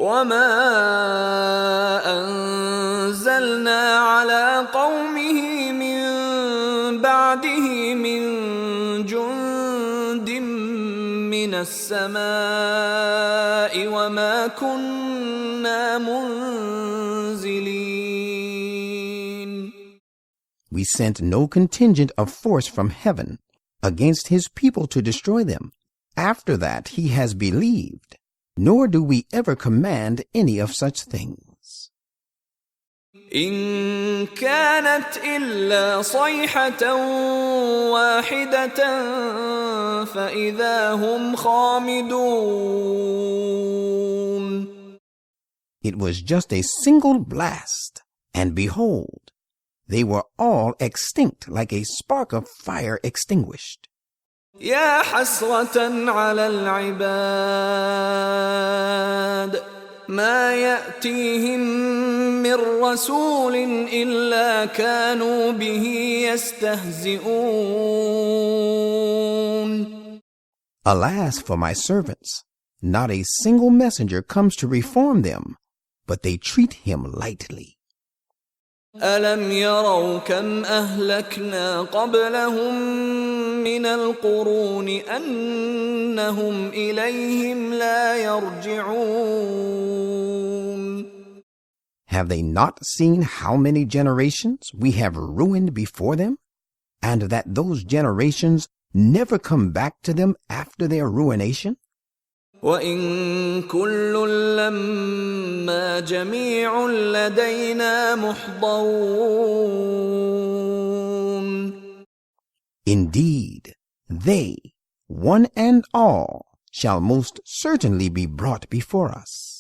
وَمَا أَنزَلْنَا عَلَى قَوْمِهِ مِن بَعْدِهِ مِن جُندٍ مِّنَ السَّمَاءِ وَمَا كُنَّا مُنزِلِينَ. We sent no contingent of force from heaven against his people to destroy them, after that he has believed, nor do we ever command any of such things. إِن كَانَتْ إِلَّا صَيْحَةً وَاحِدَةً فَإِذَا هُمْ خَامِدُونَ. It was just a single blast, and behold, they were all extinct like a spark of fire extinguished. يا حسرة على العباد ما يأتيهم من رسول إلا كانوا به يستهزئون. Alas for my servants, not a single messenger comes to reform them, but they treat him lightly. أَلَمْ يَرَوْا كَمْ أَهْلَكْنَا قَبْلَهُمْ مِنَ الْقُرُونِ أَنَّهُمْ إِلَيْهِمْ لَا يَرْجِعُونَ. Have they not seen how many generations we have ruined before them, and that those generations never come back to them after their ruination? وَإِن كُلٌّ لَّمَّا جَمِيعٌ لَّدَيْنَا مُحْضَرُونَ. Indeed, they, one and all, shall most certainly be brought before us.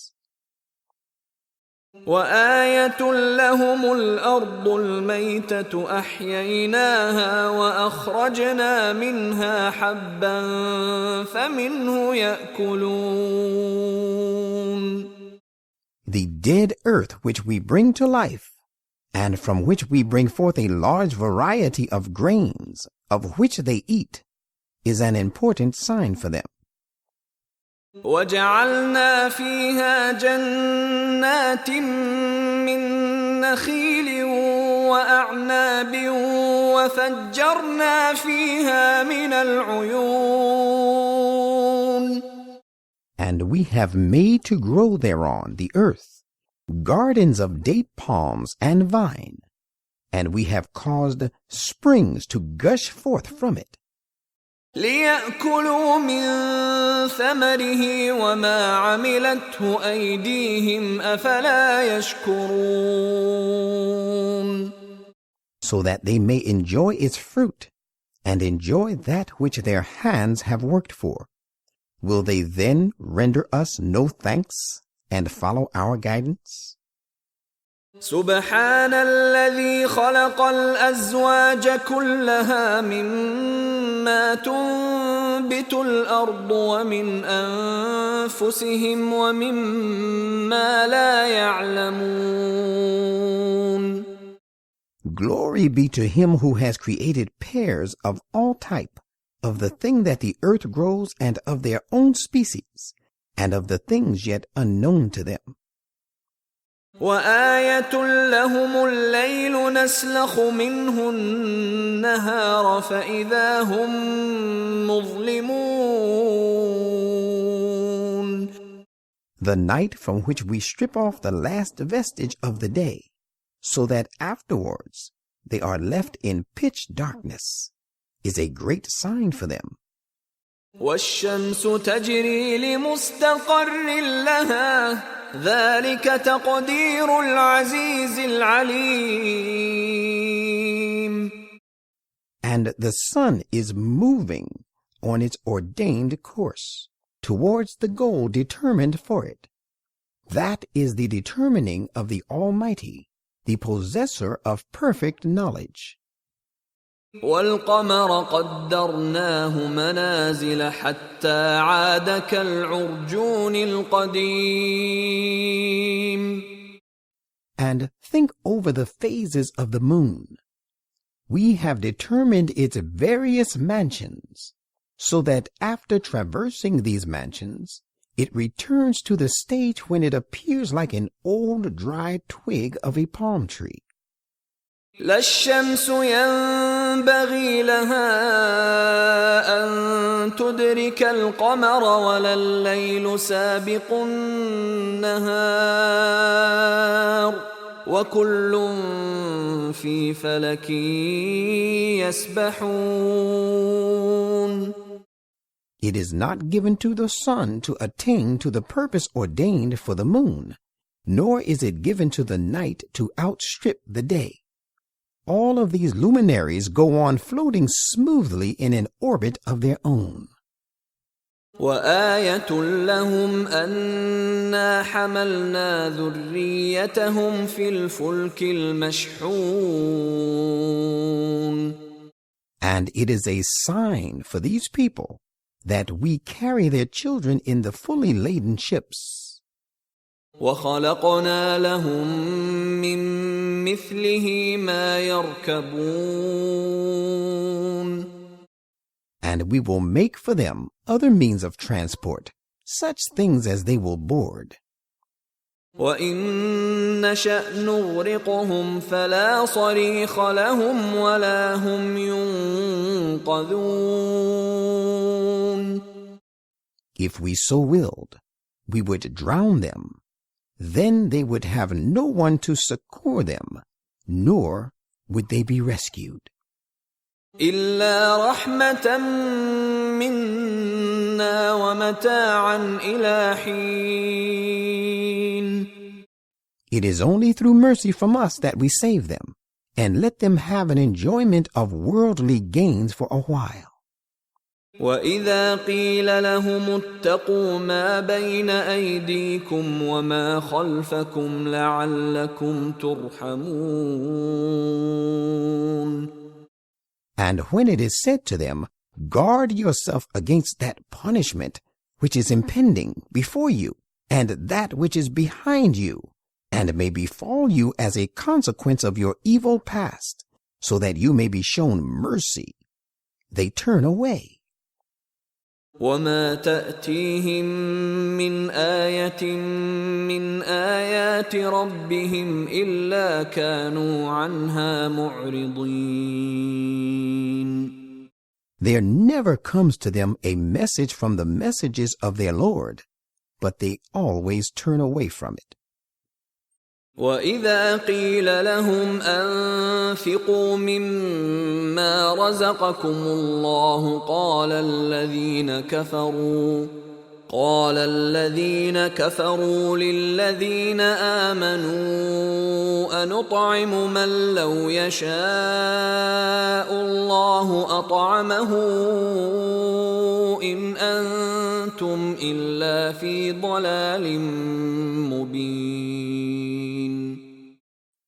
وَآيَةٌ لَّهُمُ الْأَرْضُ الْمَيْتَةُ أَحْيَيْنَاهَا وَأَخْرَجْنَا مِنْهَا حَبًّا فَمِنْهُ يَأْكُلُونَ. The dead earth which we bring to life, and from which we bring forth a large variety of grains, of which they eat, is an important sign for them. وَجَعَلْنَا فِيهَا جَنَّاتٍ مِّن نَّخِيلٍ وَأَعْنَابٍ وَفَجَّرْنَا فِيهَا مِنَ الْعُيُونِ. And we have made to grow thereon the earth, gardens of date palms and vine, and we have caused springs to gush forth from it. لِيَأْكُلُوا مِن ثَمَرِهِ وَمَا عَمِلَتْهُ أَيْدِيهِمْ أَفَلَا يَشْكُرُونَ. So that they may enjoy its fruit, and enjoy that which their hands have worked for. Will they then render us no thanks and follow our guidance? سبحان الذي خلق الأزواج كلها مما تنبت الأرض ومن أنفسهم ومما لا يعلمون. Glory be to him who has created pairs of all type, of the thing that the earth grows and of their own species, and of the things yet unknown to them. وَآيَةٌ لَّهُمُ اللَّيْلُ نَسْلَخُ مِنْهُ النَّهَارَ فَإِذَا هُمْ مُظْلِمُونَ. The night from which we strip off the last vestige of the day, so that afterwards they are left in pitch darkness, is a great sign for them. وَالشَّمْسُ تَجْرِي لِمُسْتَقَرٍّ لَّهَا ذَلِكَ تَقْدِيرُ الْعَزِيزِ الْعَلِيمِ. And the sun is moving on its ordained course towards the goal determined for it. That is the determining of the Almighty, the possessor of perfect knowledge. وَالْقَمَرَ قَدَّرْنَاهُ مَنَازِلَ حَتَّى عَادَ كَالْعُرْجُونِ الْقَدِيمِ. And think over the phases of the moon. We have determined its various mansions, so that after traversing these mansions, it returns to the stage when it appears like an old dry twig of a palm tree. لا الشمس ينبغي لها أن تدرك القمر ولا الليل سابق النهار وكل في فلك يسبحون. It is not given to the sun to attain to the purpose ordained for the moon, nor is it given to the night to outstrip the day. All of these luminaries go on floating smoothly in an orbit of their own. وآية لهم أنا حملنا ذريتهم في الفلك المشحون. And it is a sign for these people that we carry their children in the fully laden ships. وخلقنا لهم من مثله ما يركبون. And we will make for them other means of transport, such things as they will board. وإن نشأ نغرقهم فلا صريخ لهم ولا هم ينقذون. If we so willed, we would drown them. Then they would have no one to succor them, nor would they be rescued. إلا رحمة منا ومتاعا إلى حين. It is only through mercy from us that we save them, and let them have an enjoyment of worldly gains for a while. وإذا قيل لهم اتقوا ما بين أيديكم وما خلفكم لعلكم ترحمون. And when it is said to them, guard yourself against that punishment which is impending before you, and that which is behind you, and may befall you as a consequence of your evil past, so that you may be shown mercy, they turn away. وما تأتيهم من آية من آيات ربهم إلا كانوا عنها معرضين. There never comes to them a message from the messages of their Lord, but they always turn away from it. وإذا قيل لهم أنفقوا مما رزقكم الله قال الذين كفروا للذين آمنوا أنطعم من لو يشاء الله أطعمه إن أنتم إلا في ضلال مبين.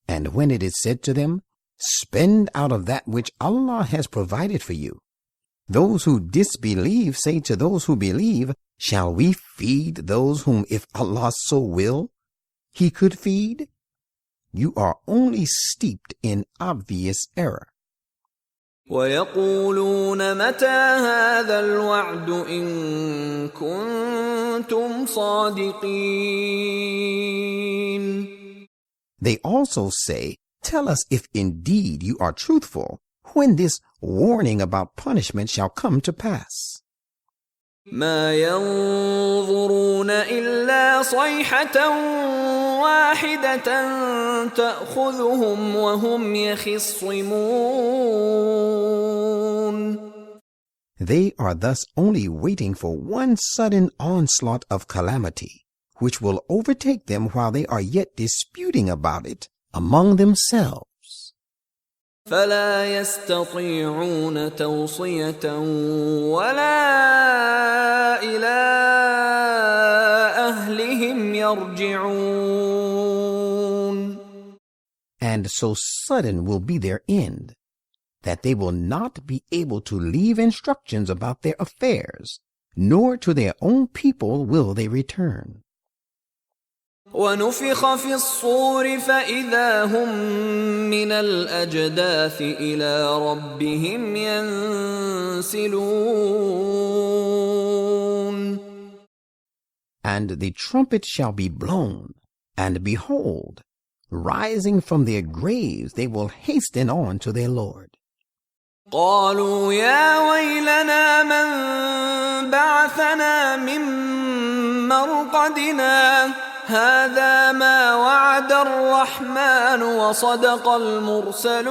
And when it is said to them, spend out of that which Allah has provided for you, those who disbelieve say to those who believe, shall we feed those whom, if Allah so will, He could feed? You are only steeped in obvious error. وَيَقُولُونَ مَتَى هَذَا الْوَعْدُ إِن كُنتُمْ صَادِقِينَ. They also say, tell us if indeed you are truthful, when this warning about punishment shall come to pass. ما ينظرون إلا صيحة واحدة تأخذهم وهم يخصمون. They are thus only waiting for one sudden onslaught of calamity, which will overtake them while they are yet disputing about it among themselves. فلا يستطيعون توصية ولا إلى أهلهم يرجعون. And so sudden will be their end, that they will not be able to leave instructions about their affairs, nor to their own people will they return. ونفخ في الصور فإذا هم من الأجداث إلى ربهم ينسلون. And the trumpet shall be blown, and behold, rising from their graves they will hasten on to their Lord. قالوا يا ويلنا من بعثنا من مرقدنا هذا ما وعد الرحمن وصدق المرسلون.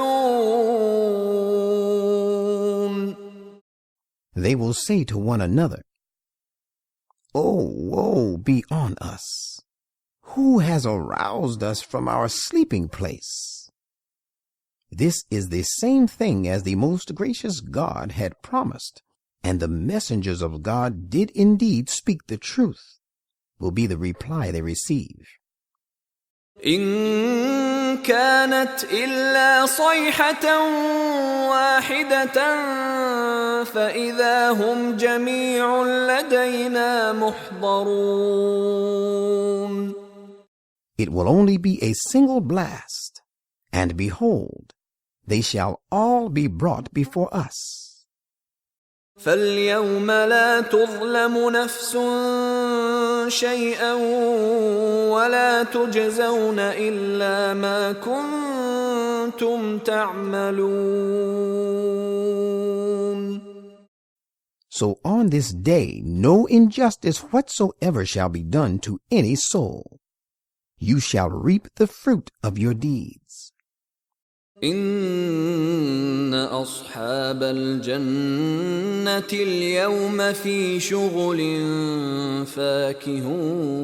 They will say to one another, "Oh, woe be on us! Who has aroused us from our sleeping place?" This is the same thing as the most gracious God had promised, and the messengers of God did indeed speak the truth, will be the reply they receive. إن كانت إلا صيحة واحدة فإذا هم جميع لدينا محضرون. It will only be a single blast, and behold, they shall all be brought before us. فاليوم لا تظلم نفس شيئا ولا تجزون إلا ما كنتم تعملون. So on this day no injustice whatsoever shall be done to any soul. You shall reap the fruit of your deeds. إن أصحاب الجنة اليوم في شغل فاكهون.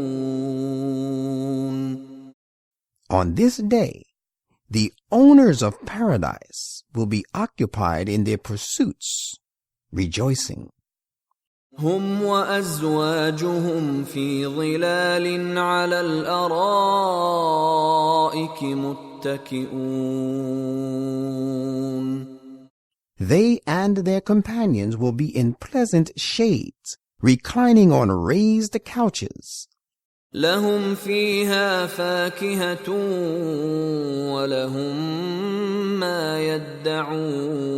On this day, the owners of paradise will be occupied in their pursuits, rejoicing. هم وأزواجهم في ظلال على الأرائك متكئون. They and their companions will be in pleasant shades, reclining on raised couches. لهم فيها فاكهة ولهم ما يدعون.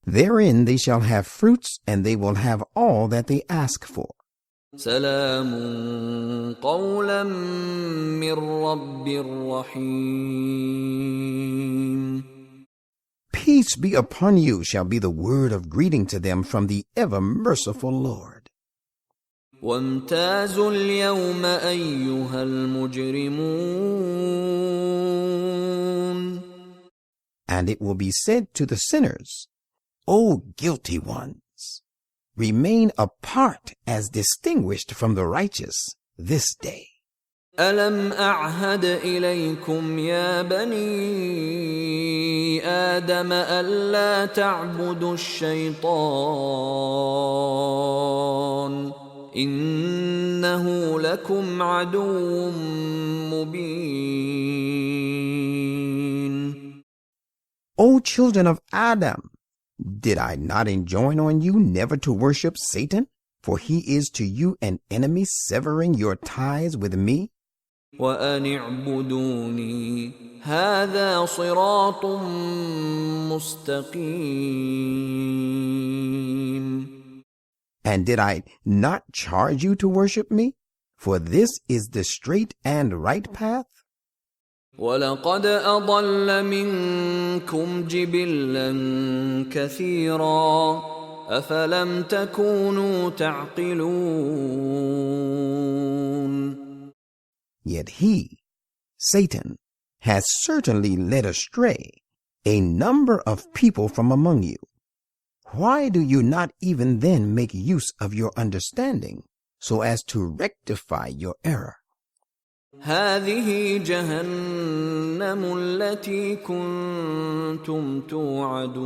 Therein they shall have fruits, and they will have all that they ask for. سلام قولا من رب رحيم. Peace be upon you shall be the word of greeting to them from the ever-merciful Lord. وامتازوا اليوم أيها المجرمون. And it will be said to the sinners, O guilty ones, remain apart as distinguished from the righteous this day. ألم أعهد إليكم يا بني آدم ألا تعبدوا الشيطان إنه لكم عدو مبين. O children of Adam, did I not enjoin on you never to worship Satan? For he is to you an enemy, severing your ties with me. وأن اعبدوني هذا صراط مستقيم. And did I not charge you to worship me? For this is the straight and right path. وَلَقَدْ أَضَلَّ مِنْكُمْ جِبِلًّا كَثِيرًا أَفَلَمْ تَكُونُوا تَعْقِلُونَ. Yet he, Satan, has certainly led astray a number of people from among you. Why do you not even then make use of your understanding so as to rectify your error? هذه جهنم التي كنتم توعدون.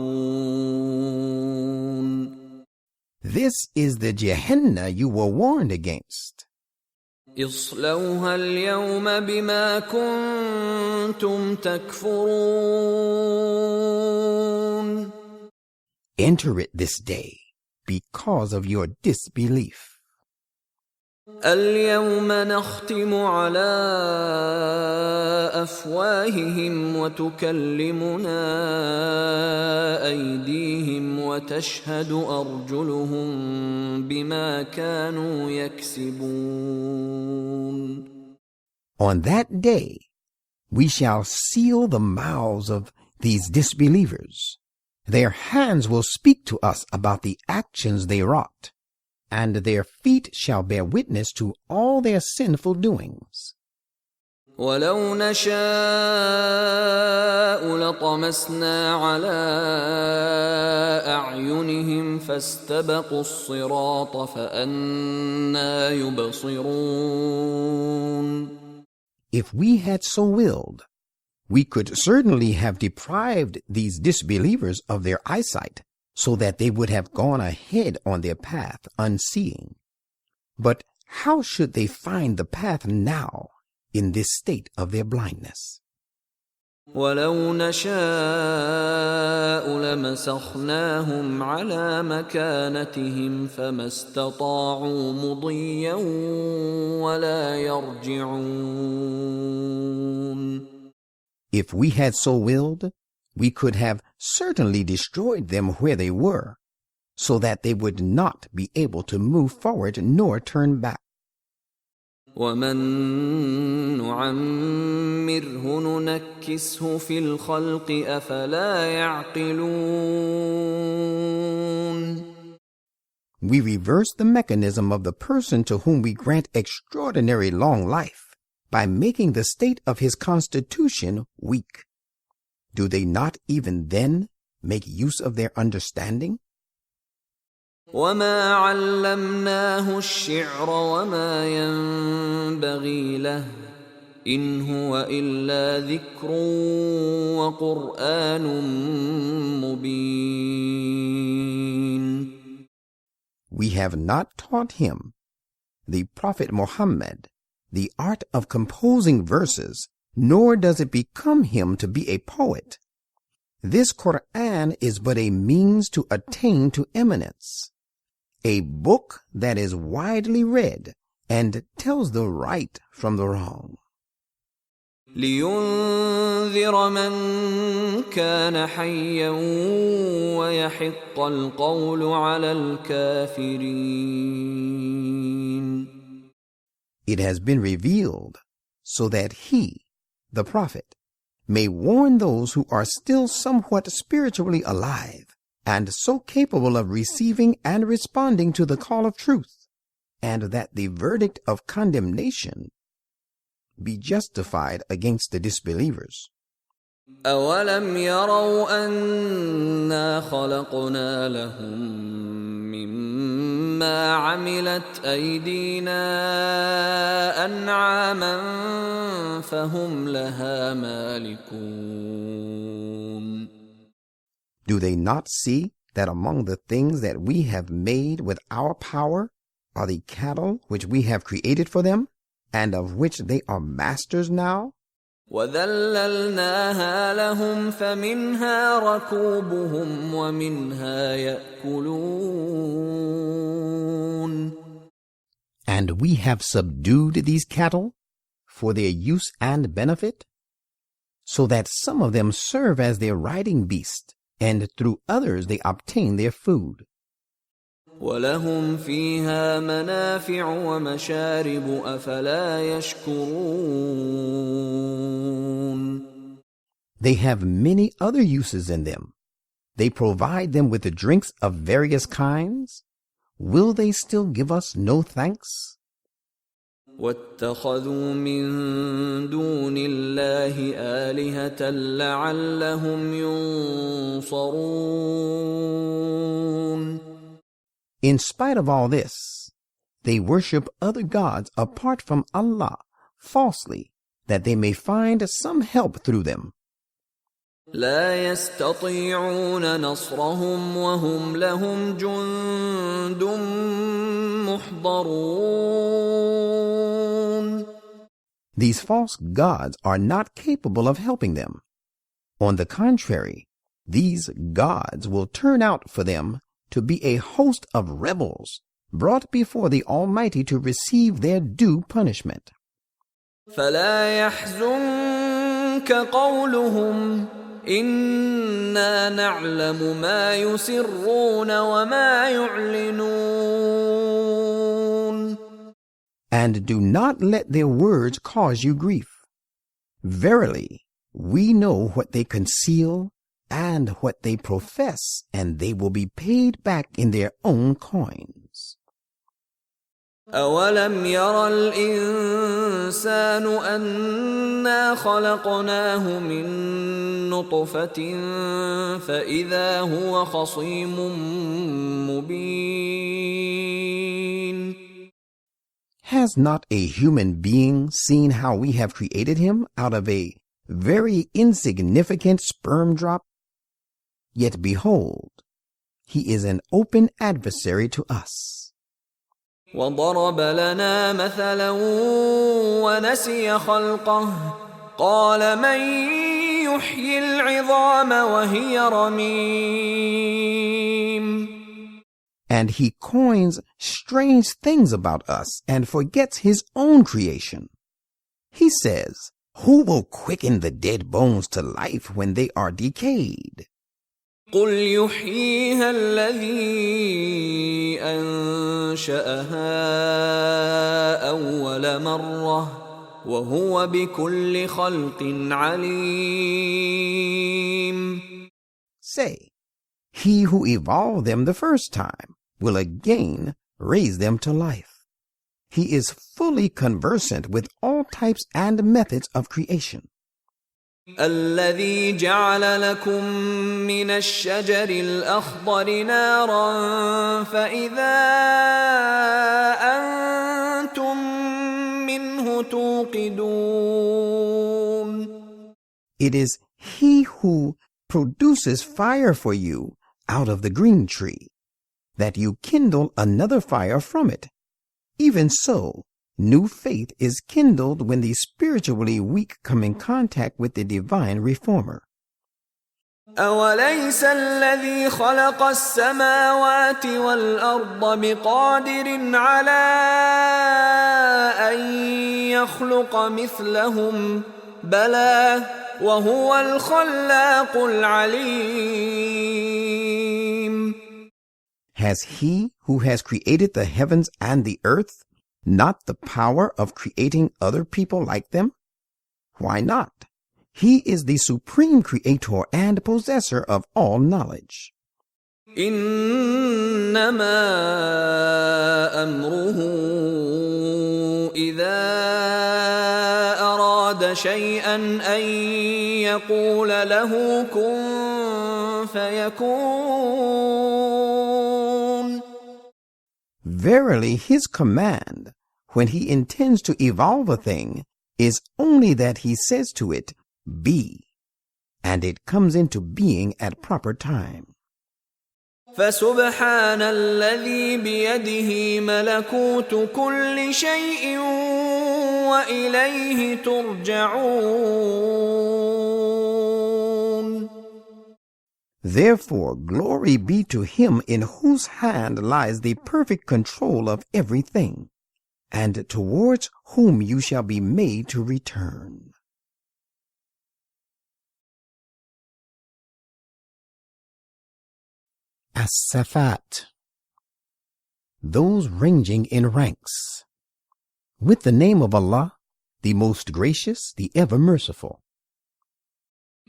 This is the Gehenna you were warned against. اصلوها اليوم بما كنتم تكفرون. Enter it this day because of your disbelief. اليوم نختم على أفواههم وتكلمنا أيديهم وتشهد أرجلهم بما كانوا يكسبون. On that day, we shall seal the mouths of these disbelievers. Their hands will speak to us about the actions they wrought, and their feet shall bear witness to all their sinful doings. ولو نشاء لطمسنا على أعينهم فاستبقوا الصراط فأنى يبصرون. If we had so willed, we could certainly have deprived these disbelievers of their eyesight, so that they would have gone ahead on their path unseeing. But how should they find the path now in this state of their blindness? ولو نشاء لمسخناهم على مكانتهم فما استطاعوا مضيا ولا يرجعون. If we had so willed, we could have certainly destroyed them where they were, so that they would not be able to move forward nor turn back. ومن نعمره ننكسه في الخلق أفلا يعقلون. We reverse the mechanism of the person to whom we grant extraordinary long life by making the state of his constitution weak. Do they not even then make use of their understanding? وما علمناه الشعر وما ينبغي له إن هو إلا ذكر وقرآن مبين. We have not taught him, the Prophet Muhammad, the art of composing verses, nor does it become him to be a poet. This Quran is but a means to attain to eminence, a book that is widely read and tells the right from the wrong. لينذر من كان حيا ويحق القول على الكافرين. It has been revealed so that he, the Prophet, may warn those who are still somewhat spiritually alive and so capable of receiving and responding to the call of truth, and that the verdict of condemnation be justified against the disbelievers. أولم يروا أنا خلقنا لهم مما عملت أيدينا أنعاما فهم لها مالكون. Do they not see that among the things that we have made with our power are the cattle which we have created for them, and of which they are masters now? وَذَلَّلْنَاهَا لَهُمْ فَمِنْهَا رَكُوبُهُمْ وَمِنْهَا يَأْكُلُونَ. And we have subdued these cattle for their use and benefit, so that some of them serve as their riding beast, and through others they obtain their food. وَلَهُمْ فِيهَا مَنَافِعُ وَمَشَارِبُ أَفَلَا يَشْكُرُونَ. They have many other uses in them. They provide them with the drinks of various kinds. Will they still give us no thanks? وَاتَّخَذُوا مِن دُونِ اللَّهِ آلِهَةً لَعَلَّهُمْ يُنصَرُونَ. In spite of all this, they worship other gods apart from Allah falsely, that they may find some help through them. لا يستطيعون نصرهم وهم لهم جند محضرون. These false gods are not capable of helping them. On the contrary, these gods will turn out for them to be a host of rebels, brought before the Almighty to receive their due punishment. فلا يحزنك قولهم إنا نعلم ما يسرون وما يعلنون. And do not let their words cause you grief. Verily, we know what they conceal and what they profess, and they will be paid back in their own coins. أولم ير الإنسان أنا خلقناه من نطفة فإذا هو خصيم مبين. Has not a human being seen how we have created him out of a very insignificant sperm drop? Yet behold, he is an open adversary to us. وضرب لنا مثلا ونسي خلقه قال من يحيي العظام وهي رميم. And he coins strange things about us and forgets his own creation. He says, who will quicken the dead bones to life when they are decayed? قل يحييها الذي أنشأها أول مرة وهو بكل خلق عليم. Say, he who evolved them the first time will again raise them to life. He is fully conversant with all types and methods of creation. الذي جعل لكم من الشجر الأخضر نارا فإذا أنتم منه توقدون. It is he who produces fire for you out of the green tree, that you kindle another fire from it. Even so, new faith is kindled when the spiritually weak come in contact with the divine reformer. أوليس الذي خلق السماوات والأرض بقادر على أن يخلق مثلهم بلى وهو الخلاق العليم. Has he who has created the heavens and the earth not the power of creating other people like them? Why not? He is the supreme creator and possessor of all knowledge. إنما أمره إذا أراد شيئا أن يقول له كن فيكون. Verily, his command, when he intends to evolve a thing, is only that he says to it, be, and it comes into being at proper time. فسبحان الذي بيده ملكوت كل شيء وإليه ترجعون. Therefore, glory be to him in whose hand lies the perfect control of everything, and towards whom you shall be made to return. As-Safat, those ranging in ranks. With the name of Allah, the most gracious, the ever merciful.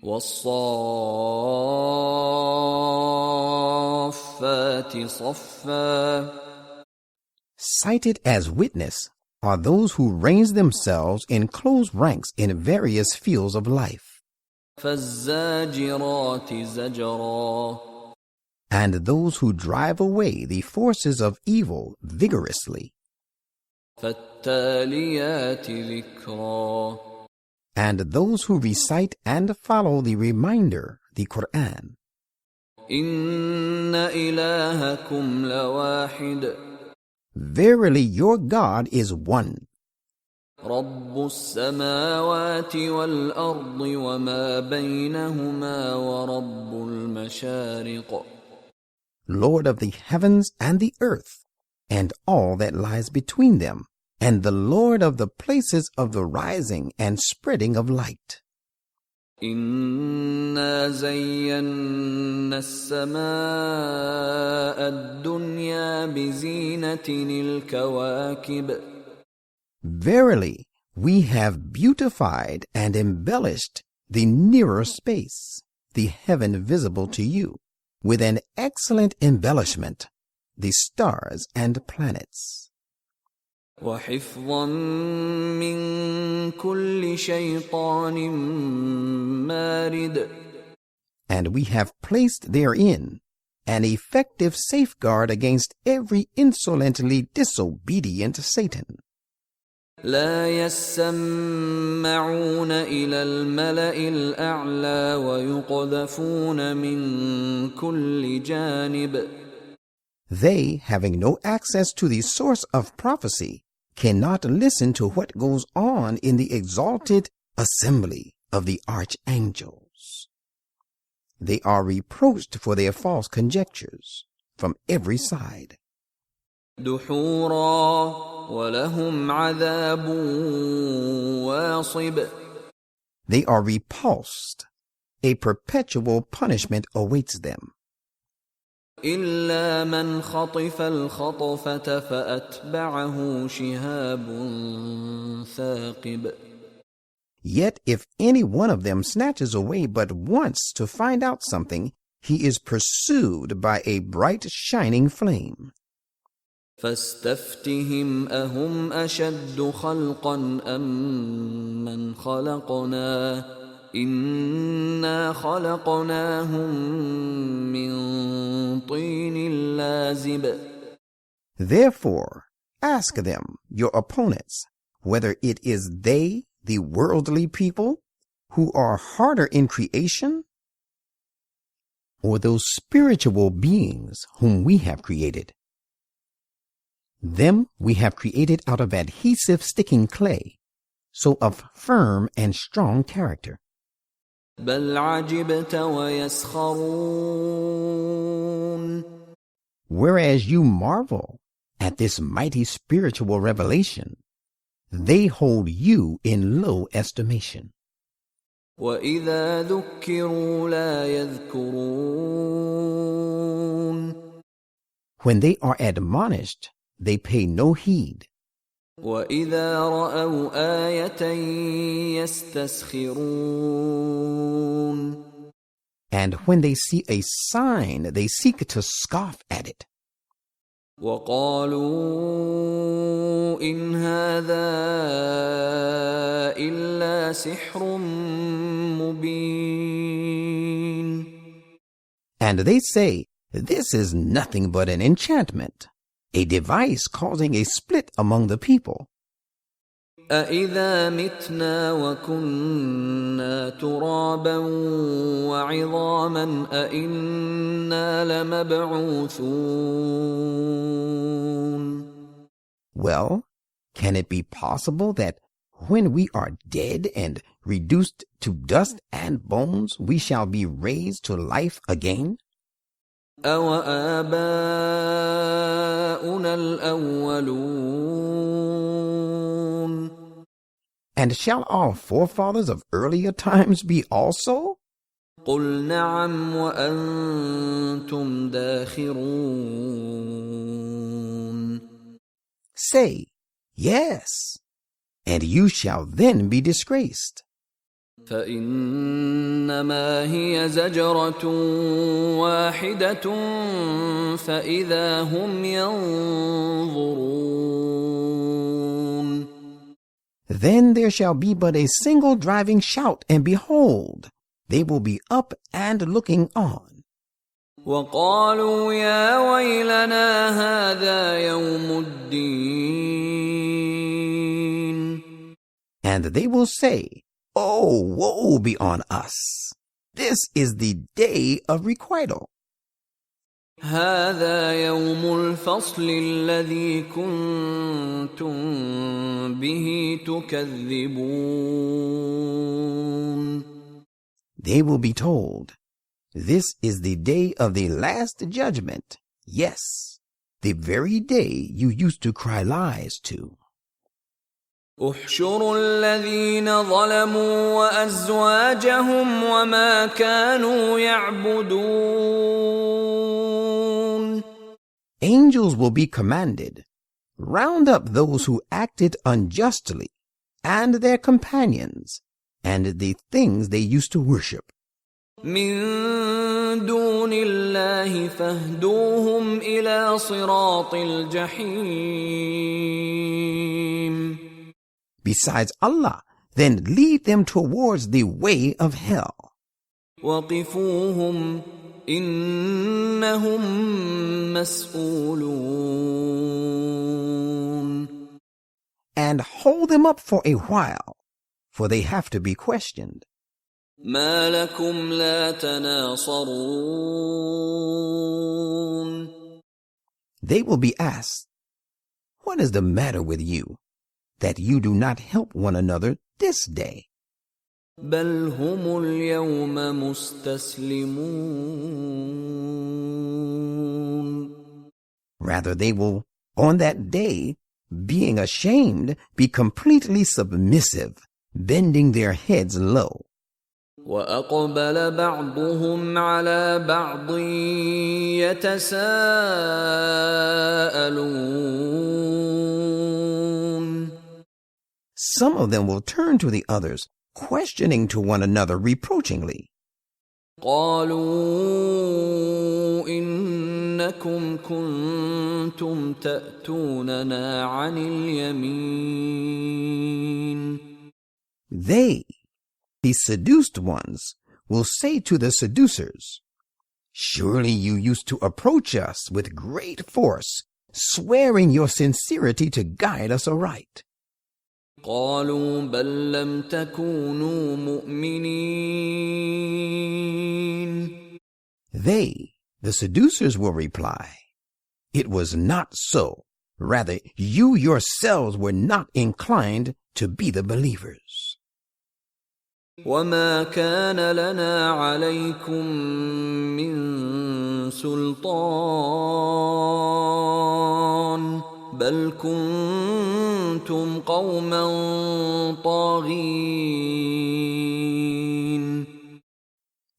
وَالصَّافَّاتِ صَفًّا. Cited as witness are those who range themselves in close ranks in various fields of life. فَالزَّاجِرَاتِ زَجْرًا. And those who drive away the forces of evil vigorously. فَالتَّالِيَاتِ ذِكْرًا. And those who recite and follow the reminder, the Quran. إِنَّ إِلَٰهَكُمْ لَوَاحِدٌ. Verily your God is one. رَبُّ السَّمَاوَاتِ وَالْأَرْضِ وَمَا بَيْنَهُمَا وَرَبُّ الْمَشَارِقِ. Lord of the heavens and the earth, and all that lies between them, and the Lord of the places of the rising and spreading of light. إنا زينا السماء الدنيا بزينة الكواكب. Verily, we have beautified and embellished the nearer space, the heaven visible to you, with an excellent embellishment, the stars and planets. وحفظا من كل شيطان مارد. And we have placed therein an effective safeguard against every insolently disobedient Satan. لا يسمعون إلى الملأ الأعلى ويقذفون من كل جانب. They, having no access to the source of prophecy, cannot listen to what goes on in the exalted assembly of the archangels. They are reproached for their false conjectures from every side. دحورا ولهم عذاب واصب. They are repulsed. A perpetual punishment awaits them. إلا من خطف الخطفة فأتبعه شهاب ثاقب. Yet if any one of them snatches away but once to find out something, he is pursued by a bright shining flame. فاستفتهم أهم أشد خلقا أم من خلقنا إنا خلقناهم من طين لازب. Therefore, ask them, your opponents, whether it is they, the worldly people, who are harder in creation, or those spiritual beings whom we have created. Them we have created out of adhesive sticking clay, so of firm and strong character. بل عجبت ويسخرون. Whereas you marvel at this mighty spiritual revelation, they hold you in low estimation. وإذا ذكروا لا يذكرون. When they are admonished, they pay no heed. وَإِذَا رَأَوْا آيَةً يَسْتَسْخِرُونَ. And when they see a sign, they seek to scoff at it. وَقَالُوا إِنْ هَذَا إِلَّا سِحْرٌ مُبِينٌ. And they say, this is nothing but an enchantment, a device causing a split among the people. أَإِذَا مِتْنَا وَكُنَّا تُرَابًا وَعِظَامًا أَإِنَّا لَمَبْعُوثُونَ. Well, can it be possible that when we are dead and reduced to dust and bones, we shall be raised to life again? أَوَآبَاؤُنَا الْأَوَّلُونَ. And shall our forefathers of earlier times be also? قُلْ نَعَمْ وَأَنْتُمْ دَاخِرُونَ. Say, yes, and you shall then be disgraced. فإنما هي زجرة واحدة فإذا هم ينظرون. Then there shall be but a single driving shout, and behold, they will be up and looking on. وقالوا يا ويلنا هذا يوم الدين. And they will say, oh, woe be on us! This is the day of requital. هذا يوم الفصل الذي كنتم به تكذبون. They will be told, this is the day of the last judgment. Yes, the very day you used to cry lies to. احشروا الذين ظلموا وأزواجهم وما كانوا يعبدون. Angels will be commanded, round up those who acted unjustly, and their companions, and the things they used to worship. من دون الله فاهدوهم إلى صراط الجحيم. Besides Allah, then lead them towards the way of hell. وقفوهم إنهم مسؤولون. And hold them up for a while, for they have to be questioned. ما لكم لا تناصرون. They will be asked, what is the matter with you, that you do not help one another this day? بل هم اليوم مستسلمون. Rather, they will, on that day, being ashamed, be completely submissive, bending their heads low. وأقبل بعضهم على بعض يتساءلون. Some of them will turn to the others, questioning to one another reproachingly. قالوا إنكم كنتم تأتوننا عن اليمين. They, the seduced ones, will say to the seducers, surely you used to approach us with great force, swearing your sincerity to guide us aright. قالوا بل لم تكونوا مؤمنين. They, the seducers, will reply, it was not so. Rather, you yourselves were not inclined to be the believers. وما كان لنا عليكم من سلطان بل كنتم قوما طاغين.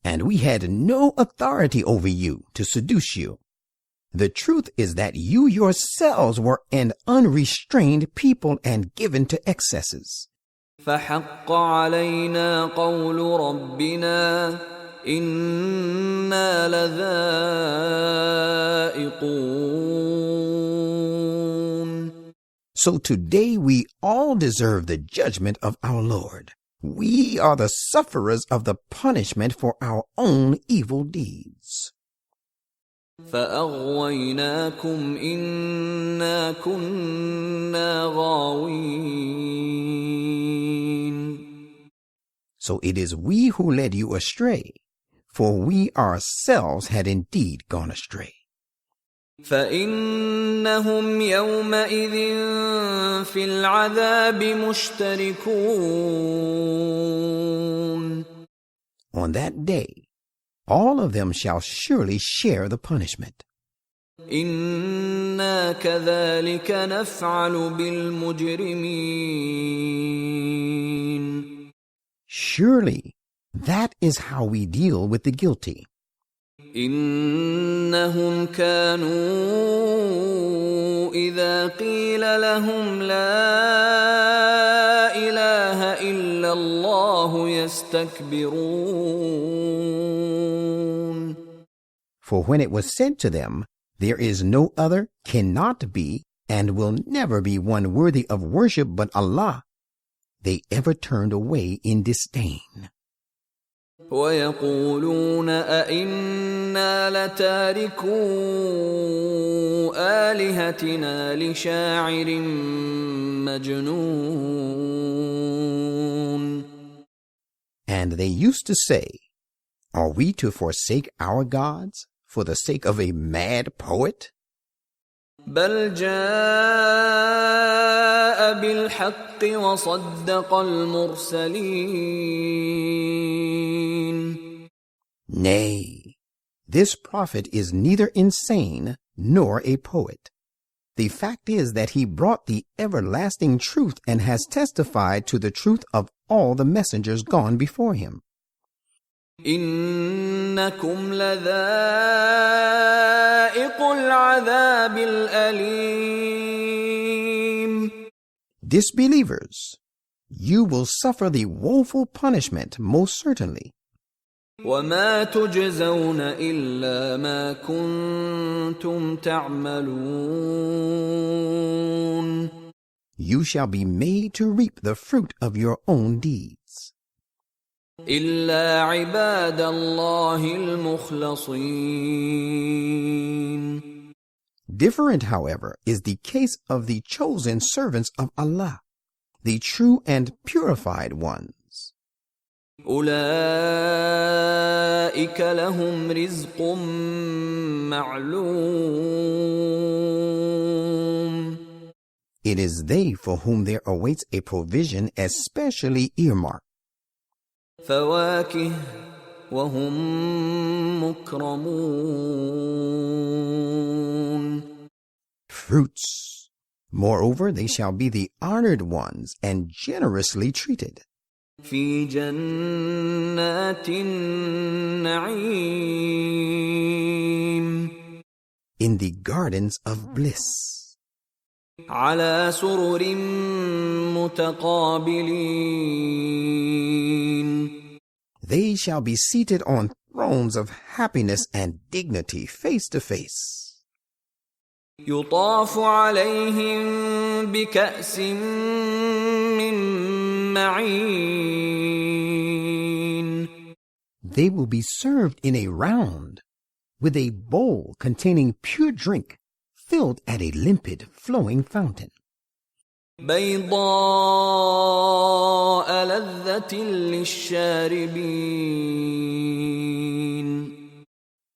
And we had no authority over you to seduce you. The truth is that you yourselves were an unrestrained people and given to excesses. فحق علينا قول ربنا إنا لذائقون. So today we all deserve the judgment of our Lord. We are the sufferers of the punishment for our own evil deeds. فأغويناكم إنا كنا غاوين. So it is we who led you astray, for we ourselves had indeed gone astray. فإنهم يومئذ في العذاب مشتركون. On that day, all of them shall surely share the punishment. إنا كذلك نفعل بالمجرمين. Surely, that is how we deal with the guilty. إنهم كانوا إذا قيل لهم لا إله إلا الله يستكبرون. For when it was said to them, there is no other, cannot be, and will never be one worthy of worship but Allah, they ever turned away in disdain. ويقولون أئنا لتاركو آلهتنا لشاعر مجنون. And they used to say, are we to forsake our gods for the sake of a mad poet? بل جاء بالحق وصدق المرسلين. Nay, this prophet is neither insane nor a poet. The fact is that he brought the everlasting truth and has testified to the truth of all the messengers gone before him. إنكم لذائق العذاب الأليم. Disbelievers, you will suffer the woeful punishment most certainly. وما تجزون إلا ما كنتم تعملون. You shall be made to reap the fruit of your own deeds. إلا عباد الله المخلصين. Different, however, is the case of the chosen servants of Allah, the true and purified ones. أولئك لهم رزق معلوم. It is they for whom there awaits a provision especially earmarked. فواكه وهم مكرمون. Fruits. Moreover, they shall be the honored ones and generously treated. في جنات النعيم. In the gardens of bliss. على سرر متقابلين. They shall be seated on thrones of happiness and dignity face to face. يطاف عليهم بكأس من معين. They will be served in a round with a bowl containing pure drink filled at a limpid flowing fountain. بيضاء لذة للشاربين.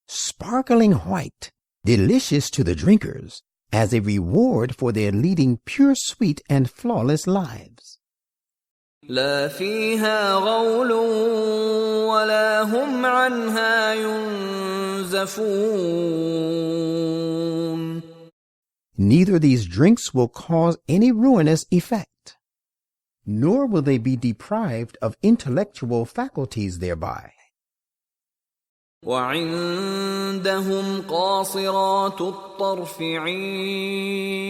Sparkling white, delicious to the drinkers, as a reward for their leading pure, sweet, and flawless lives. لا فيها غول ولا هم عنها ينزفون. Neither these drinks will cause any ruinous effect, nor will they be deprived of intellectual faculties thereby. وعندهم قاصرات الطرف عين.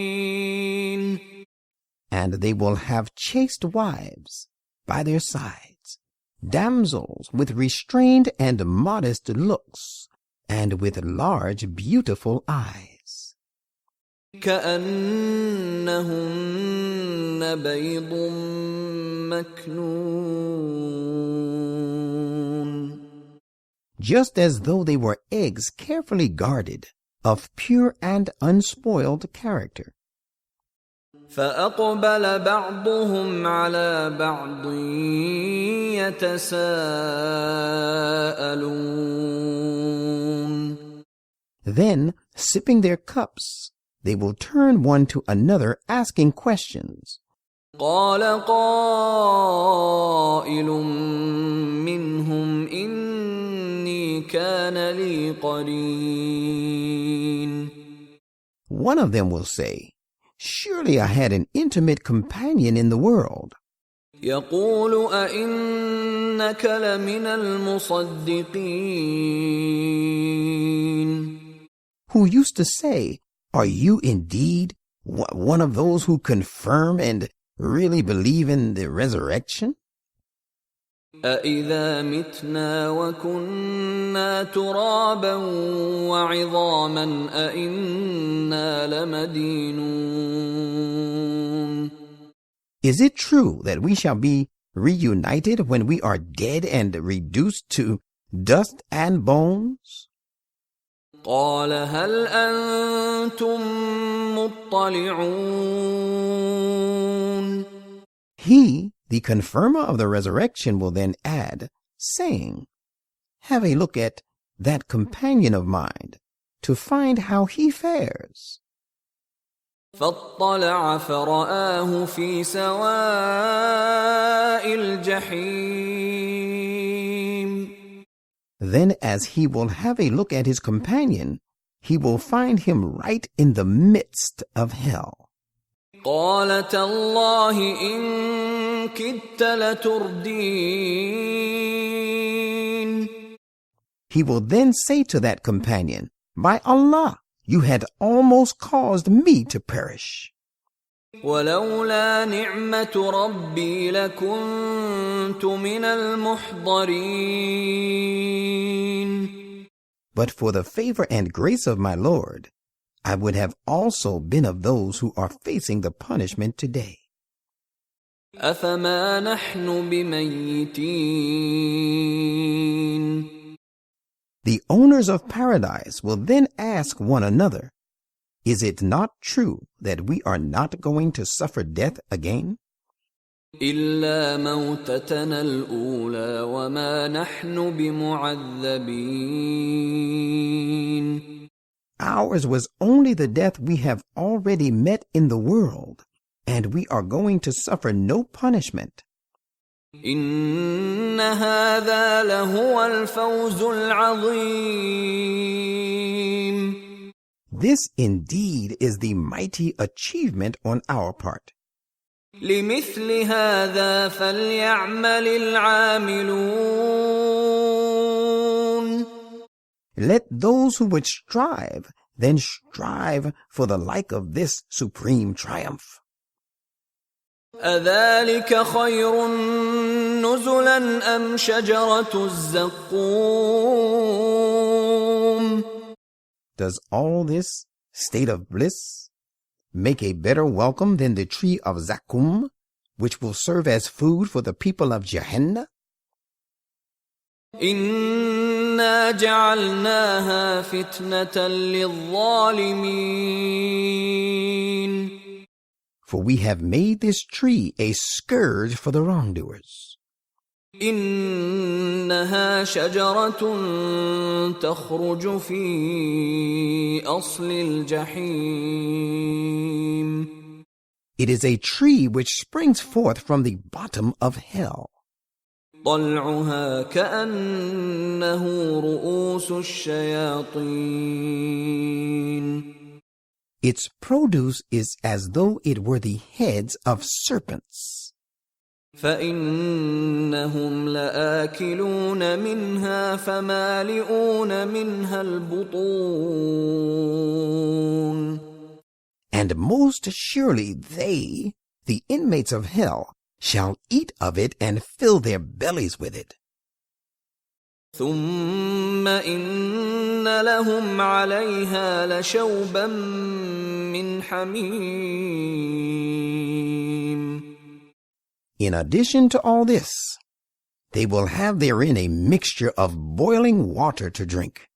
And they will have chaste wives by their sides, damsels with restrained and modest looks, and with large beautiful eyes. كأنهن بيض مكنون. Just as though they were eggs carefully guarded, of pure and unspoiled character. فأقبل بعضهم على بعض يتساءلون. Then, sipping their cups, they will turn one to another asking questions. قال قائل منهم إني كان لي قرين. One of them will say, surely I had an intimate companion in the world. يقول أئنك لمن المصدقين. Who used to say, are you indeed one of those who confirm and really believe in the resurrection? أَإِذَا مِتْنَا وَكُنَّا تُرَابًا وَعِظَامًا أَإِنَّا لَمَدِينُونَ. Is it true that we shall be reunited when we are dead and reduced to dust and bones? قال هل أنتم مطلعون. He, the confirmer of the resurrection, will then add, saying, have a look at that companion of mine to find how he fares. فاطلع فرآه في سواء الجحيم. Then as he will have a look at his companion, he will find him right in the midst of hell. قال تالله إن كدت لتردين. He will then say to that companion, By Allah, you had almost caused me to perish. ولولا نعمة ربي لكنت من المحضرين. But for the favor and grace of my Lord, I would have also been of those who are facing the punishment today. أفما نحن بميتين. The owners of paradise will then ask one another, Is it not true that we are not going to suffer death again? إلا موتتنا الأولى وما نحن بمعذبين. Ours was only the death we have already met in the world, and we are going to suffer no punishment. إن هذا لهو الفوز العظيم. This indeed is the mighty achievement on our part. لمثل هذا فليعمل العاملون. Let those who would strive then strive for the like of this supreme triumph. أذلك خير نزلا أم شجرة الزقوم. Does all this state of bliss make a better welcome than the tree of Zakum, which will serve as food for the people of Jahannam? إنا جعلناها فتنة للظالمين. For we have made this tree a scourge for the wrongdoers. إنها شجرة تخرج في أصل الجحيم. It is a tree which springs forth from the bottom of hell. طلعها كأنه رؤوس الشياطين. Its produce is as though it were the heads of serpents. فإنهم لآكلون منها فمالئون منها البطون. And most surely they, the inmates of hell, shall eat of it and fill their bellies with it. ثم إن لهم عليها لشوبا من حميم. In addition to all this, they will have therein a mixture of boiling water to drink.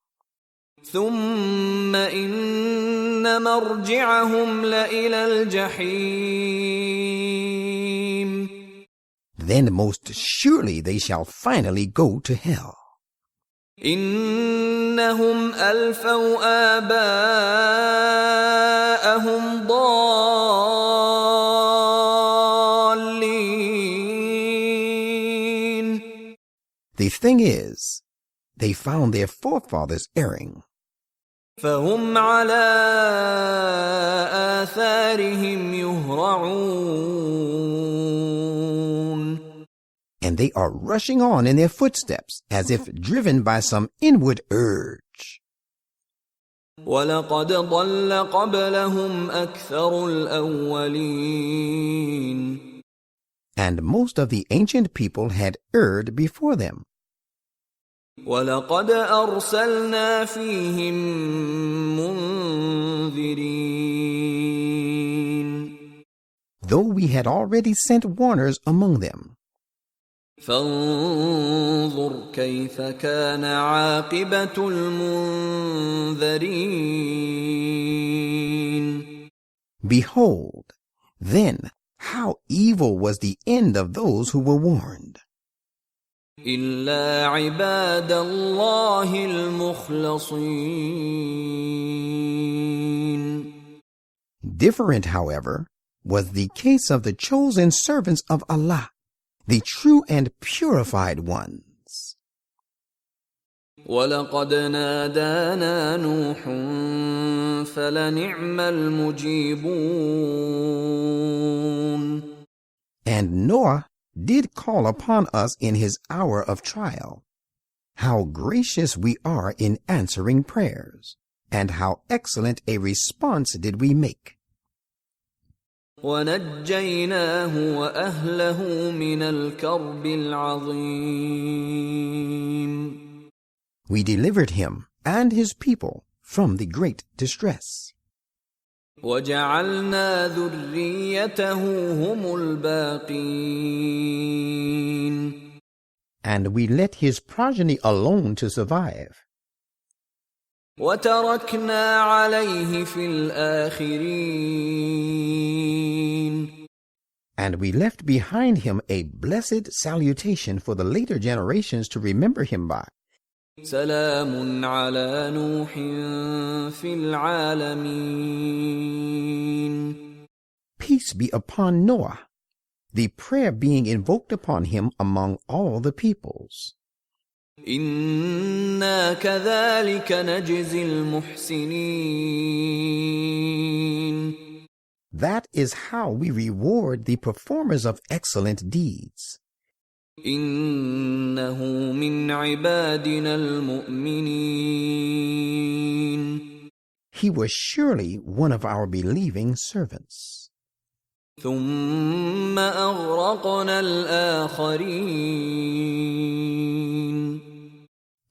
ثم إن مرجعهم لإلى الجحيم. Then most surely they shall finally go to hell. إنهم ألفوا آباءهم ضالين. The thing is, they found their forefathers erring. فهم على آثارهم يهرعون. And they are rushing on in their footsteps as if driven by some inward urge. وَلَقَدْ ضَلَّ قَبْلَهُمْ أَكْثَرُ الْأَوَّلِينَ. And most of the ancient people had erred before them. وَلَقَدْ أَرْسَلْنَا فِيهِم مُنذِرِينَ. Though we had already sent warners among them. فانظر كيف كان عاقبة المنذرين. Behold, then how evil was the end of those who were warned. إلا عباد الله المخلصين. Different, however, was the case of the chosen servants of Allah, the true and purified ones. ولقد نادانا نوح فلنعم المجيبون. And Noah did call upon us in his hour of trial. How gracious we are in answering prayers, and how excellent a response did we make. ونجيناه وأهله من الكرب العظيم. We delivered him and his people from the great distress. وجعلنا ذريته هم الباقين. And we let his progeny alone to survive. وتركنا عليه في الآخرين. And we left behind him a blessed salutation for the later generations to remember him by. سلام على نوح في العالمين. Peace be upon Noah, the prayer being invoked upon him among all the peoples. إنا كذلك نجزي المحسنين. That is how we reward the performers of excellent deeds. إنه من عبادنا المؤمنين. He was surely one of our believing servants. ثم أغرقنا الآخرين.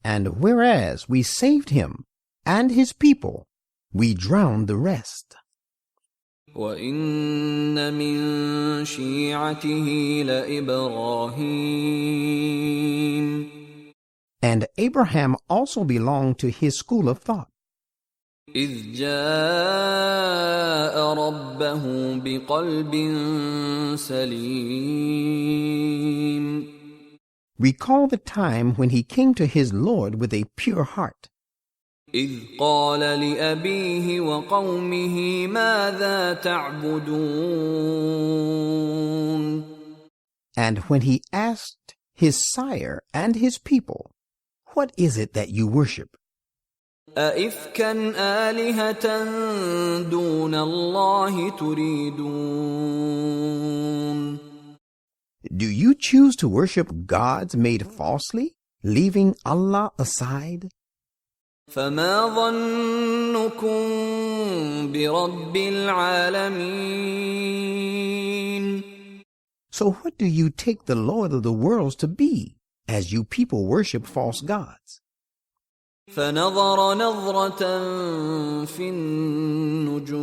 And whereas we saved him and his people, we drowned the rest. وإن من شيعته لإبراهيم. And Abraham also belonged to his school of thought. إذ جاء ربه بقلب سليم. Recall the time when he came to his Lord with a pure heart. إذ قال لأبيه وقومه ماذا تعبدون. And when he asked his sire and his people, what is it that you worship? أئفكا آلهة دون الله تريدون. Do you choose to worship gods made falsely, leaving Allah aside? فما ظنكم برب العالمين. So what do you take the Lord of the worlds to be, as you people worship false gods? فنظر نظرة في النجوم.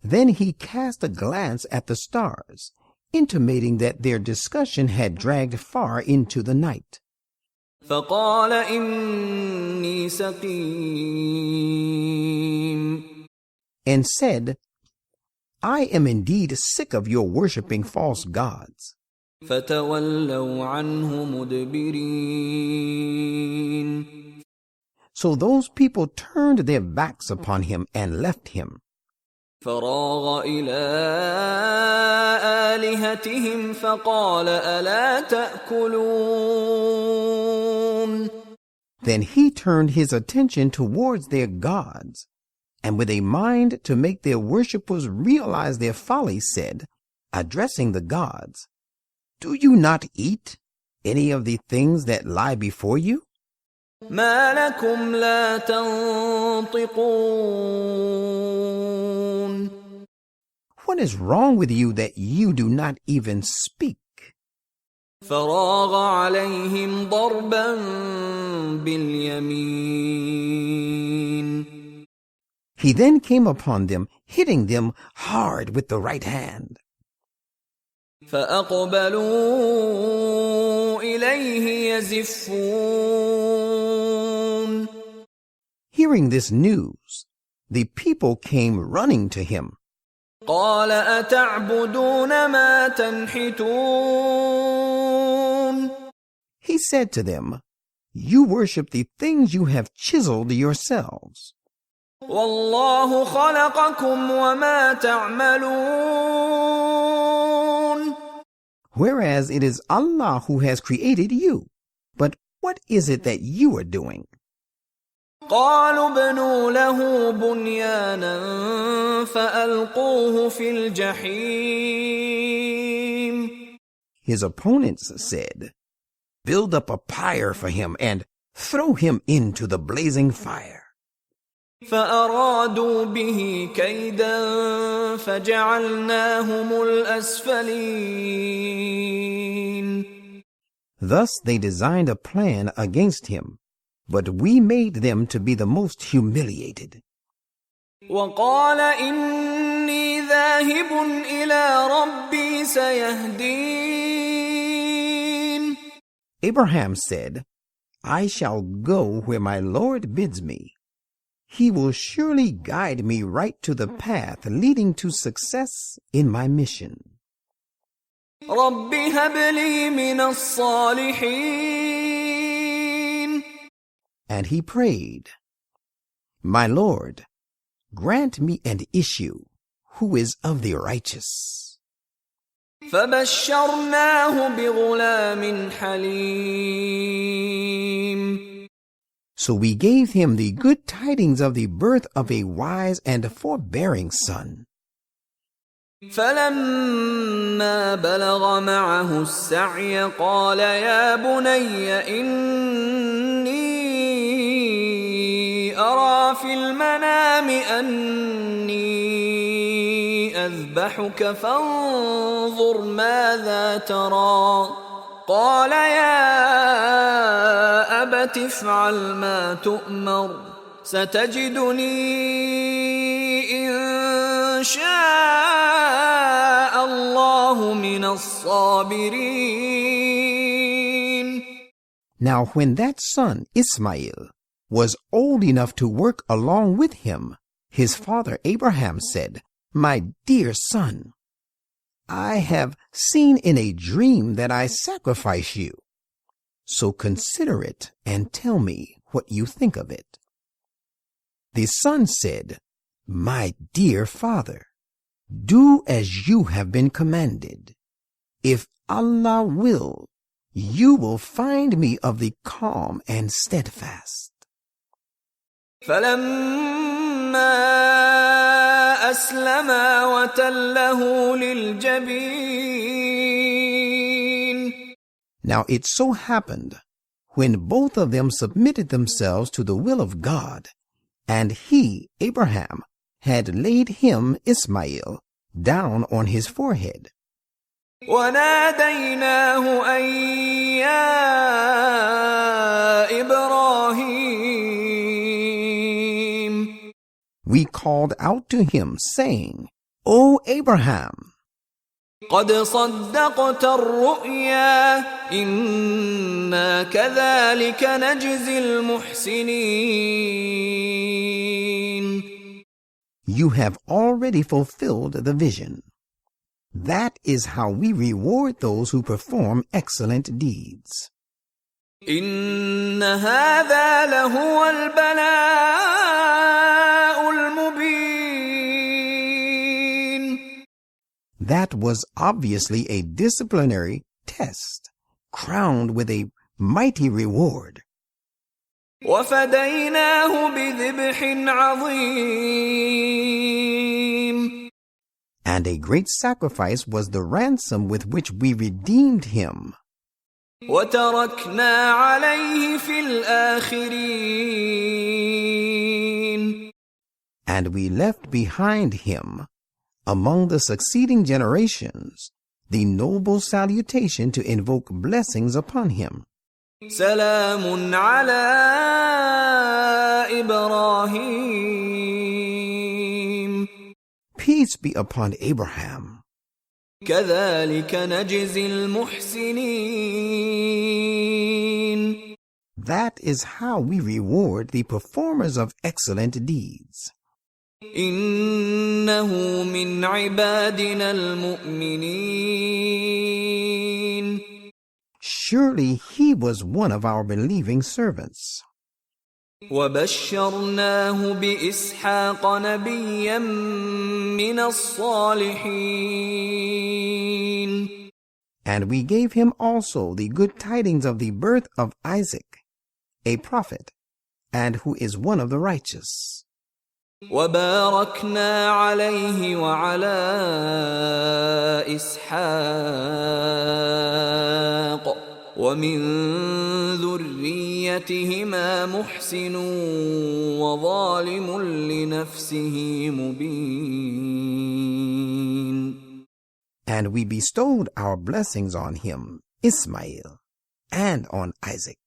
Then he cast a glance at the stars, intimating that their discussion had dragged far into the night. فقال إني سقيم. And said, I am indeed sick of your worshipping false gods. فتولوا عنه مدبرين. So those people turned their backs upon him and left him. فراغ إلى آلهتهم فقال ألا تأكلون. Then he turned his attention towards their gods, and with a mind to make their worshippers realize their folly said, addressing the gods, Do you not eat any of the things that lie before you? ما لكم لا تنطقون. What is wrong with you that you do not even speak? فراغ عليهم ضربا باليمين. He then came upon them, hitting them hard with the right hand. فأقبلوا إليه يزفون. Hearing this news, the people came running to him. قال أتعبدون ما تنحتون. He said to them, You worship the things you have chiseled yourselves. والله خلقكم وما تعملون. Whereas it is Allah who has created you But what is it that you are doing? قالوا ابنوا له بنيانا فألقوه في الجحيم. His opponents said, "Build up a pyre for him and throw him into the blazing fire." فأرادوا به كيدا فجعلناهم الأسفلين. Thus they designed a plan against him, but we made them to be the most humiliated. وقال إني ذاهب إلى ربي سيهدين. Abraham said, "I shall go where my Lord bids me. He will surely guide me right to the path leading to success in my mission." رب هب لي من الصالحين. And he prayed, "My Lord, grant me an issue who is of the righteous." فبشرناه بغلام حليم. So we gave him the good tidings of the birth of a wise and forbearing son. فلما بلغ معه السعي قال يا بني إني أرى في المنام أني أذبحك فانظر ماذا ترى. قال يا أبت افعل ما تؤمر ستجدني إن شاء الله من الصابرين. Now when that son, Ismail, was old enough to work along with him, his father Abraham said, "My dear son, I have seen in a dream that I sacrifice you. So consider it and tell me what you think of it." The son said, "My dear father, do as you have been commanded. If Allah will, you will find me of the calm and steadfast." فلما أسلما وتله للجبين. Now it so happened, when both of them submitted themselves to the will of God, and he, Abraham, had laid him, Ismail, down on his forehead. وناديناه أن يا إبراهيم. We called out to him, saying, "O Abraham, قد صدقت الرؤيا إنا كذلك نجزي المحسنين. you have already fulfilled the vision. That is how we reward those who perform excellent deeds." إن هذا لهو البلاء المبين. That was obviously a disciplinary test, crowned with a mighty reward. وفديناه بذبح عظيم. And a great sacrifice was the ransom with which we redeemed him. وتركنا عليه في الآخرين. And we left behind him, among the succeeding generations, the noble salutation to invoke blessings upon him. سلام على إبراهيم. Peace be upon Abraham. كذلك نجزي المحسنين. That is how we reward the performers of excellent deeds. إنه من عبادنا المؤمنين. Surely he was one of our believing servants. وبشرناه بإسحاق نبيا من الصالحين. And we gave him also the good tidings of the birth of Isaac, a prophet, and who is one of the righteous. وباركنا عليه وعلى إسحاق ومن ذريتهما محسن وظالم لنفسه مبين. And we bestowed our blessings on him, Ismail, and on Isaac.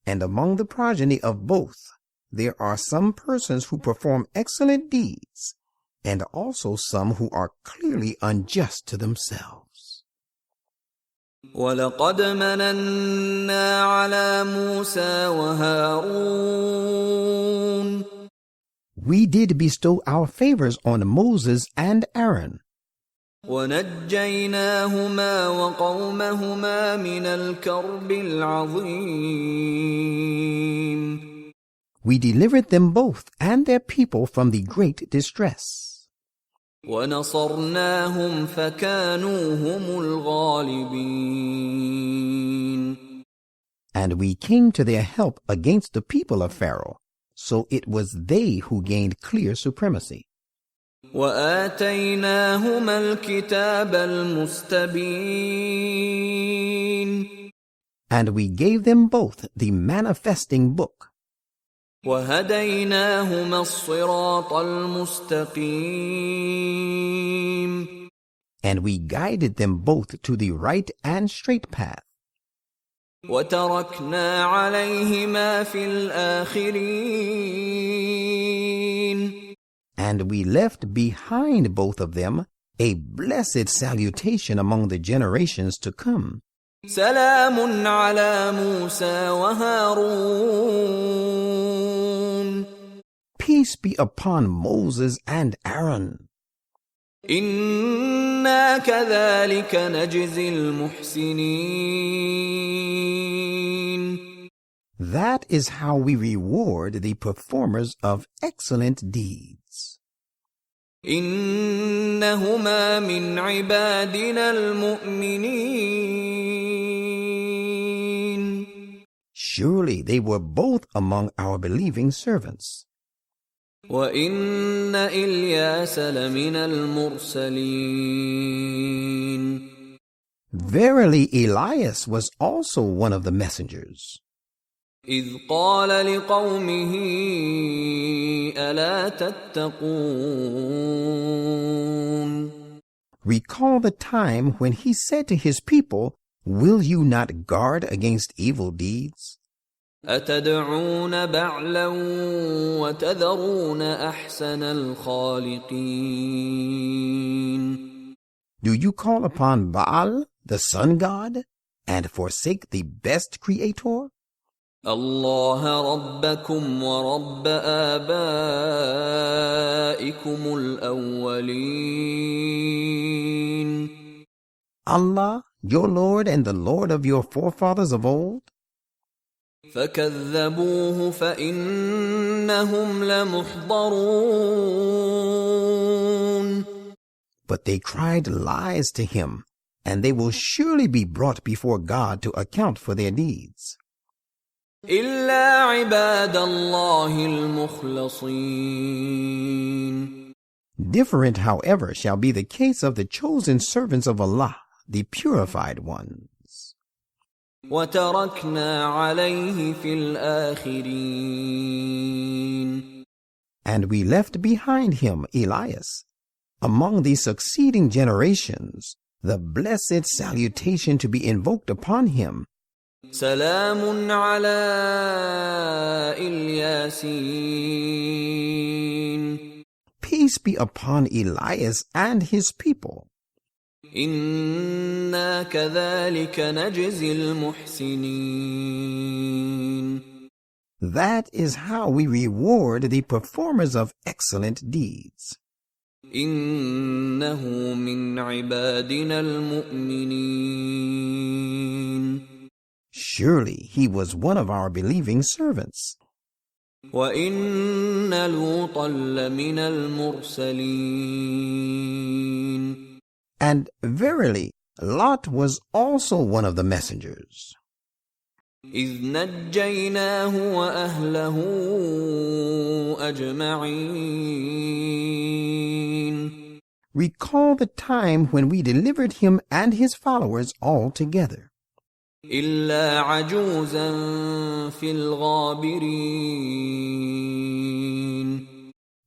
And among the progeny of both, there are some persons who perform excellent deeds, and also some who are clearly unjust to themselves. وَلَقَدْ مَنَنَّا عَلَى مُوسَى وَهَارُونَ. We did bestow our favors on Moses and Aaron. وَنَجَّيْنَاهُمَا وَقَوْمَهُمَا مِنَ الْكَرْبِ الْعَظِيمِ. We delivered them both and their people from the great distress. وَنَصَرْنَاهُمْ فَكَانُوا هُمُ الْغَالِبِينَ. And we came to their help against the people of Pharaoh, so it was they who gained clear supremacy. وَآتَيْنَاهُمَا الْكِتَابَ الْمُسْتَبِينَ. And we gave them both the manifesting book. وَهَدَيْنَاهُمَا الصِّرَاطَ الْمُسْتَقِيمَ. And we guided them both to the right and straight path. وَتَرَكْنَا عَلَيْهِمَا فِي الْآخِرِينَ. And we left behind both of them a blessed salutation among the generations to come. سَلَامٌ عَلَى مُوسَى وَهَارُونَ. Peace be upon Moses and Aaron. إِنَّا كَذَلِكَ نَجْزِي الْمُحْسِنِينَ. That is how we reward the performers of excellent deeds. إِنَّهُمَا مِنْ عِبَادِنَا الْمُؤْمِنِينَ. Surely they were both among our believing servants. وَإِنَّ إِلْيَاسَ لَمِنَ الْمُرْسَلِينَ. Verily Elias was also one of the messengers. إِذْ قَالَ لِقَوْمِهِ أَلَا تَتَّقُونَ. Recall the time when he said to his people, "Will you not guard against evil deeds? أَتَدْعُونَ بَعْلًا وَتَذَرُونَ أَحْسَنَ الْخَالِقِينَ. Do you call upon Baal, the sun god, and forsake the best creator? اللَّهَ رَبَّكُمْ وَرَبَّ آبَائِكُمُ الْأَوَّلِينَ. Allah, your Lord and the Lord of your forefathers of old?" فَكَذَّبُوهُ فَإِنَّهُمْ لَمُحْضَرُونَ. But they cried lies to him, and they will surely be brought before God to account for their deeds. إِلَّا عِبَادَ اللَّهِ الْمُخْلَصِينَ. Different, however, shall be the case of the chosen servants of Allah, the purified ones. وَتَرَكْنَا عَلَيْهِ فِي الْآخِرِينَ. And we left behind him, Elias, among the succeeding generations, the blessed salutation to be invoked upon him. سَلَامٌ عَلَى الْيَاسِينَ. Peace be upon Elias and his people. إِنَّا كَذَلِكَ نَجْزِي الْمُحْسِنِينَ. That is how we reward the performers of excellent deeds. إِنَّهُ مِنْ عِبَادِنَا الْمُؤْمِنِينَ. Surely he was one of our believing servants. وَإِنَّ لُوطًا لَمِنَ الْمُرْسَلِينَ. And verily, Lot was also one of the messengers. إذ نجيناه وأهله أجمعين. Recall the time when we delivered him and his followers all together. إلا عجوزا في الغابرين.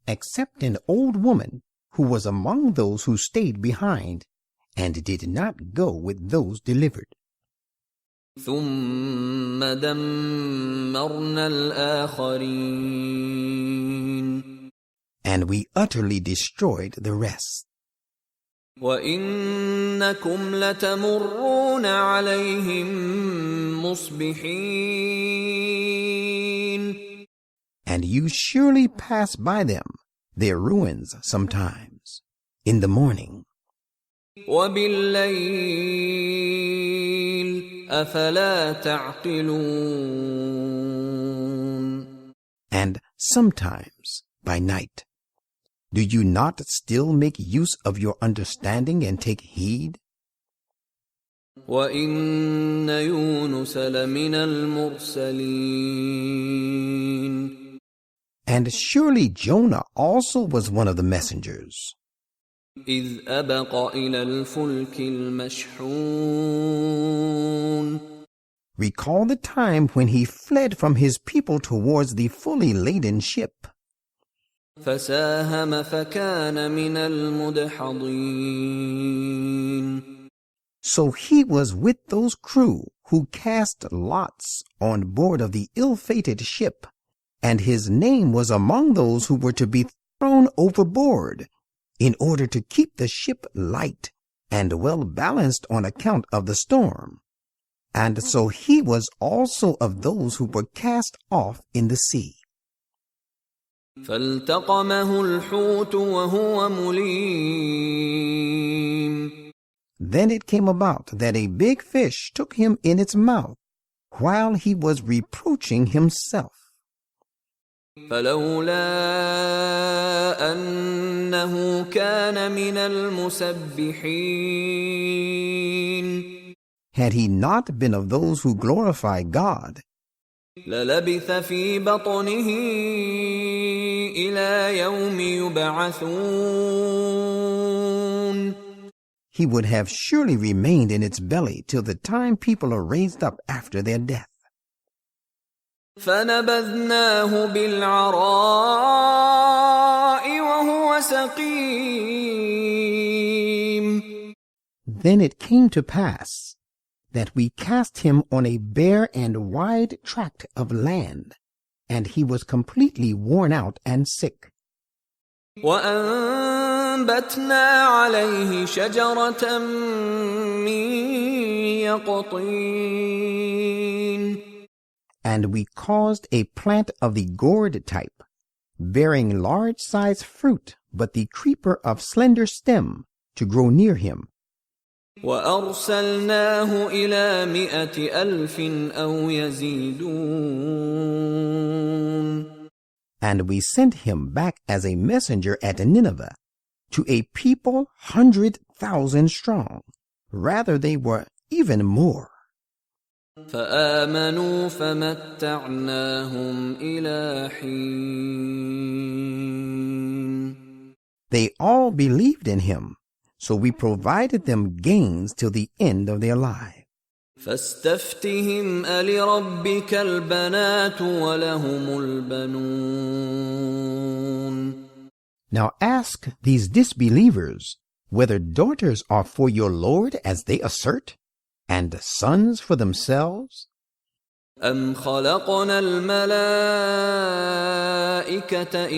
Except an old woman who was among those who stayed behind and did not go with those delivered. ثم دمرنا الآخرين. And we utterly destroyed the rest. وَإِنَّكُمْ لَتَمُرُّونَ عَلَيْهِمْ مُصْبِحِينَ. And you surely pass by them, their ruins sometimes, in the morning. وَبِاللَّيْلِ أَفَلَا تَعْقِلُونَ. And sometimes by night. Do you not still make use of your understanding and take heed? وَإِنَّ يُونُسَ لَمِنَ الْمُرْسَلِينَ. And surely Jonah also was one of the messengers. إِذْ أَبَقَ إِلَى الْفُلْكِ الْمَشْحُونِ. Recall the time when he fled from his people towards the fully laden ship. فساهم فكان من المدحضين. So he was with those crew who cast lots on board of the ill-fated ship, and his name was among those who were to be thrown overboard, in order to keep the ship light and well balanced on account of the storm. And so he was also of those who were cast off in the sea. فالتقمه الحوت وهو مليم. Then it came about that a big fish took him in its mouth while he was reproaching himself. فلولا أنه كان من المسبحين. Had he not been of those who glorify God, للبث في بطنه إلى يوم يبعثون. he would have surely remained in its belly till the time people are raised up after their death. فنبذناه بالعراء وهو سقيم. Then it came to pass that we cast him on a bare and wide tract of land, and he was completely worn out and sick. وأنبتنا عليه شجرة من يقطين. And we caused a plant of the gourd type, bearing large-sized fruit, but the creeper of slender stem, to grow near him. وأرسلناه إلى 100,000 أو يزيدون. And we sent him back as a messenger at Nineveh, to a people 100,000 strong. Rather, they were even more. فآمنوا فمتعناهم إلى حين. They all believed in him, so we provided them gains till the end of their lives. فاستفتهم ألربك البنات ولهم البنون. Now ask these disbelievers whether daughters are for your Lord as they assert, and sons for themselves? أم خلقنا الملائكة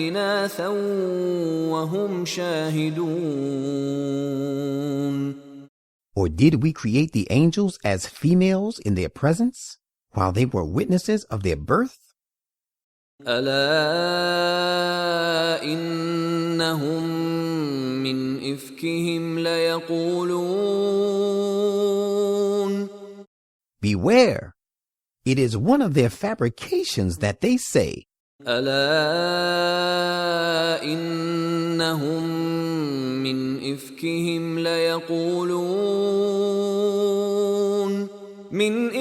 إناثا وهم شاهدون. Or did we create the angels as females in their presence, while they were witnesses of their birth? ألا إنهم من إفكهم ليقولون. Beware! It is one of their fabrications that they say, ألا إنهم من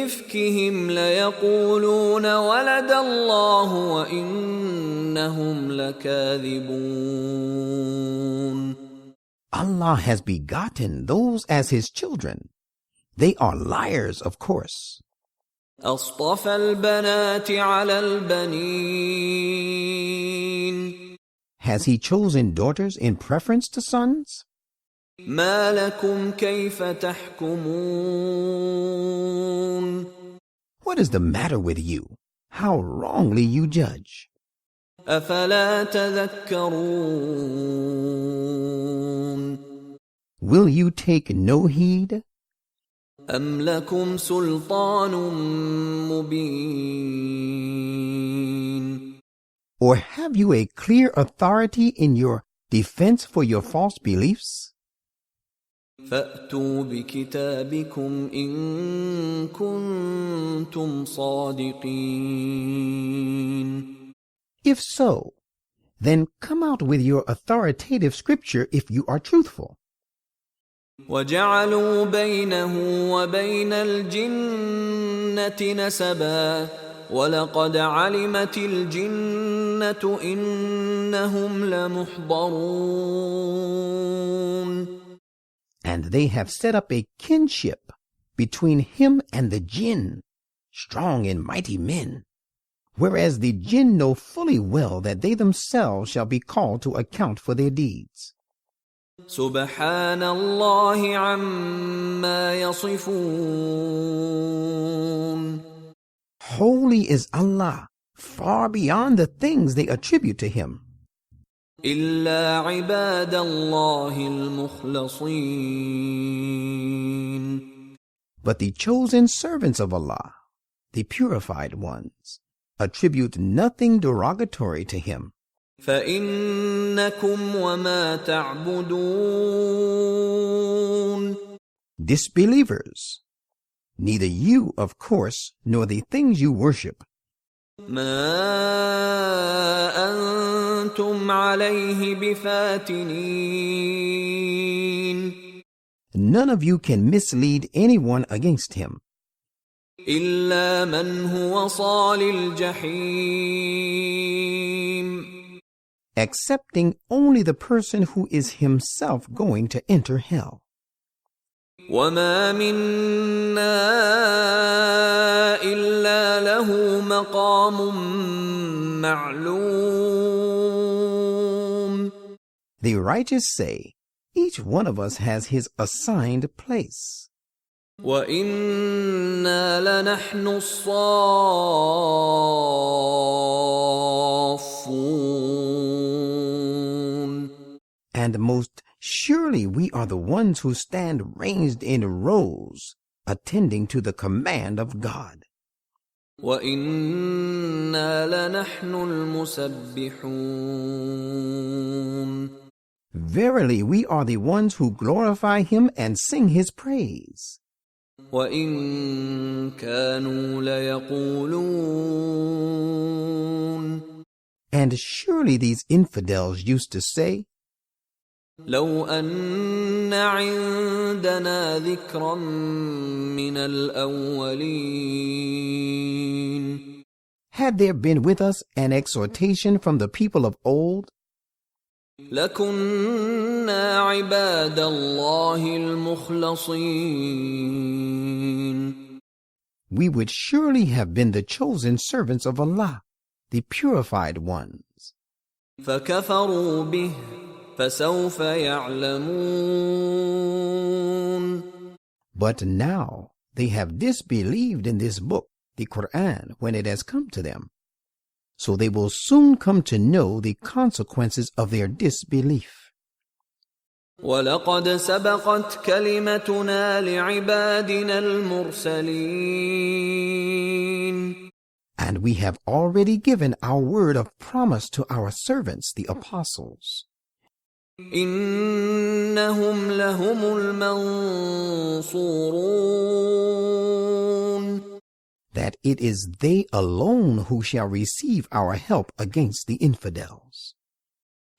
إفكهم ليقولون ولد الله وإنهم لكاذبون. Allah has begotten those as his children. They are liars, of course. أصطفى البنات على البنين. Has he chosen daughters in preference to sons? ما لكم كيف تحكمون. What is the matter with you? How wrongly you judge. أفلا تذكرون. Will you take no heed? أم لكم سلطان مبين. Or have you a clear authority in your defense for your false beliefs? فأتوا بكتابكم إن كنتم صادقين. If so, then come out with your authoritative scripture if you are truthful. وجعلوا بينه وبين الجنة نسبا ولقد علمت الجنة إنهم لمحضرون. And they have set up a kinship between him and the jinn, strong and mighty men, whereas the jinn know fully well that they themselves shall be called to account for their deeds. سبحان الله عما يصفون. Holy is Allah, far beyond the things they attribute to him. إلا عباد الله المخلصين. But the chosen servants of Allah, the purified ones, attribute nothing derogatory to him. فإنكم وما تعبدون. Disbelievers, neither you, of course, nor the things you worship, ما أنتم عليه بفاتنين. none of you can mislead anyone against him, إلا من هو صال الجحيم. excepting only the person who is himself going to enter hell. وما منا إلا له مقام معلوم. The righteous say, each one of us has his assigned place. وإنا لنحن الصافون. And most surely we are the ones who stand ranged in rows, attending to the command of God. وإنا لنحن المسبحون. Verily we are the ones who glorify him and sing his praise. وإن كانوا ليقولون. And surely these infidels used to say, لو أن عندنا ذكرا من الأولين. had there been with us an exhortation from the people of old, لكنا عباد الله المخلصين. we would surely have been the chosen servants of Allah, the purified ones. فكفروا به فسوف يعلمون. But now they have disbelieved in this book, the Quran, when it has come to them. So they will soon come to know the consequences of their disbelief. ولقد سبقت كلمتنا لعبادنا المرسلين. And we have already given our word of promise to our servants, the apostles. إنهم لهم المنصورون. that it is they alone who shall receive our help against the infidels.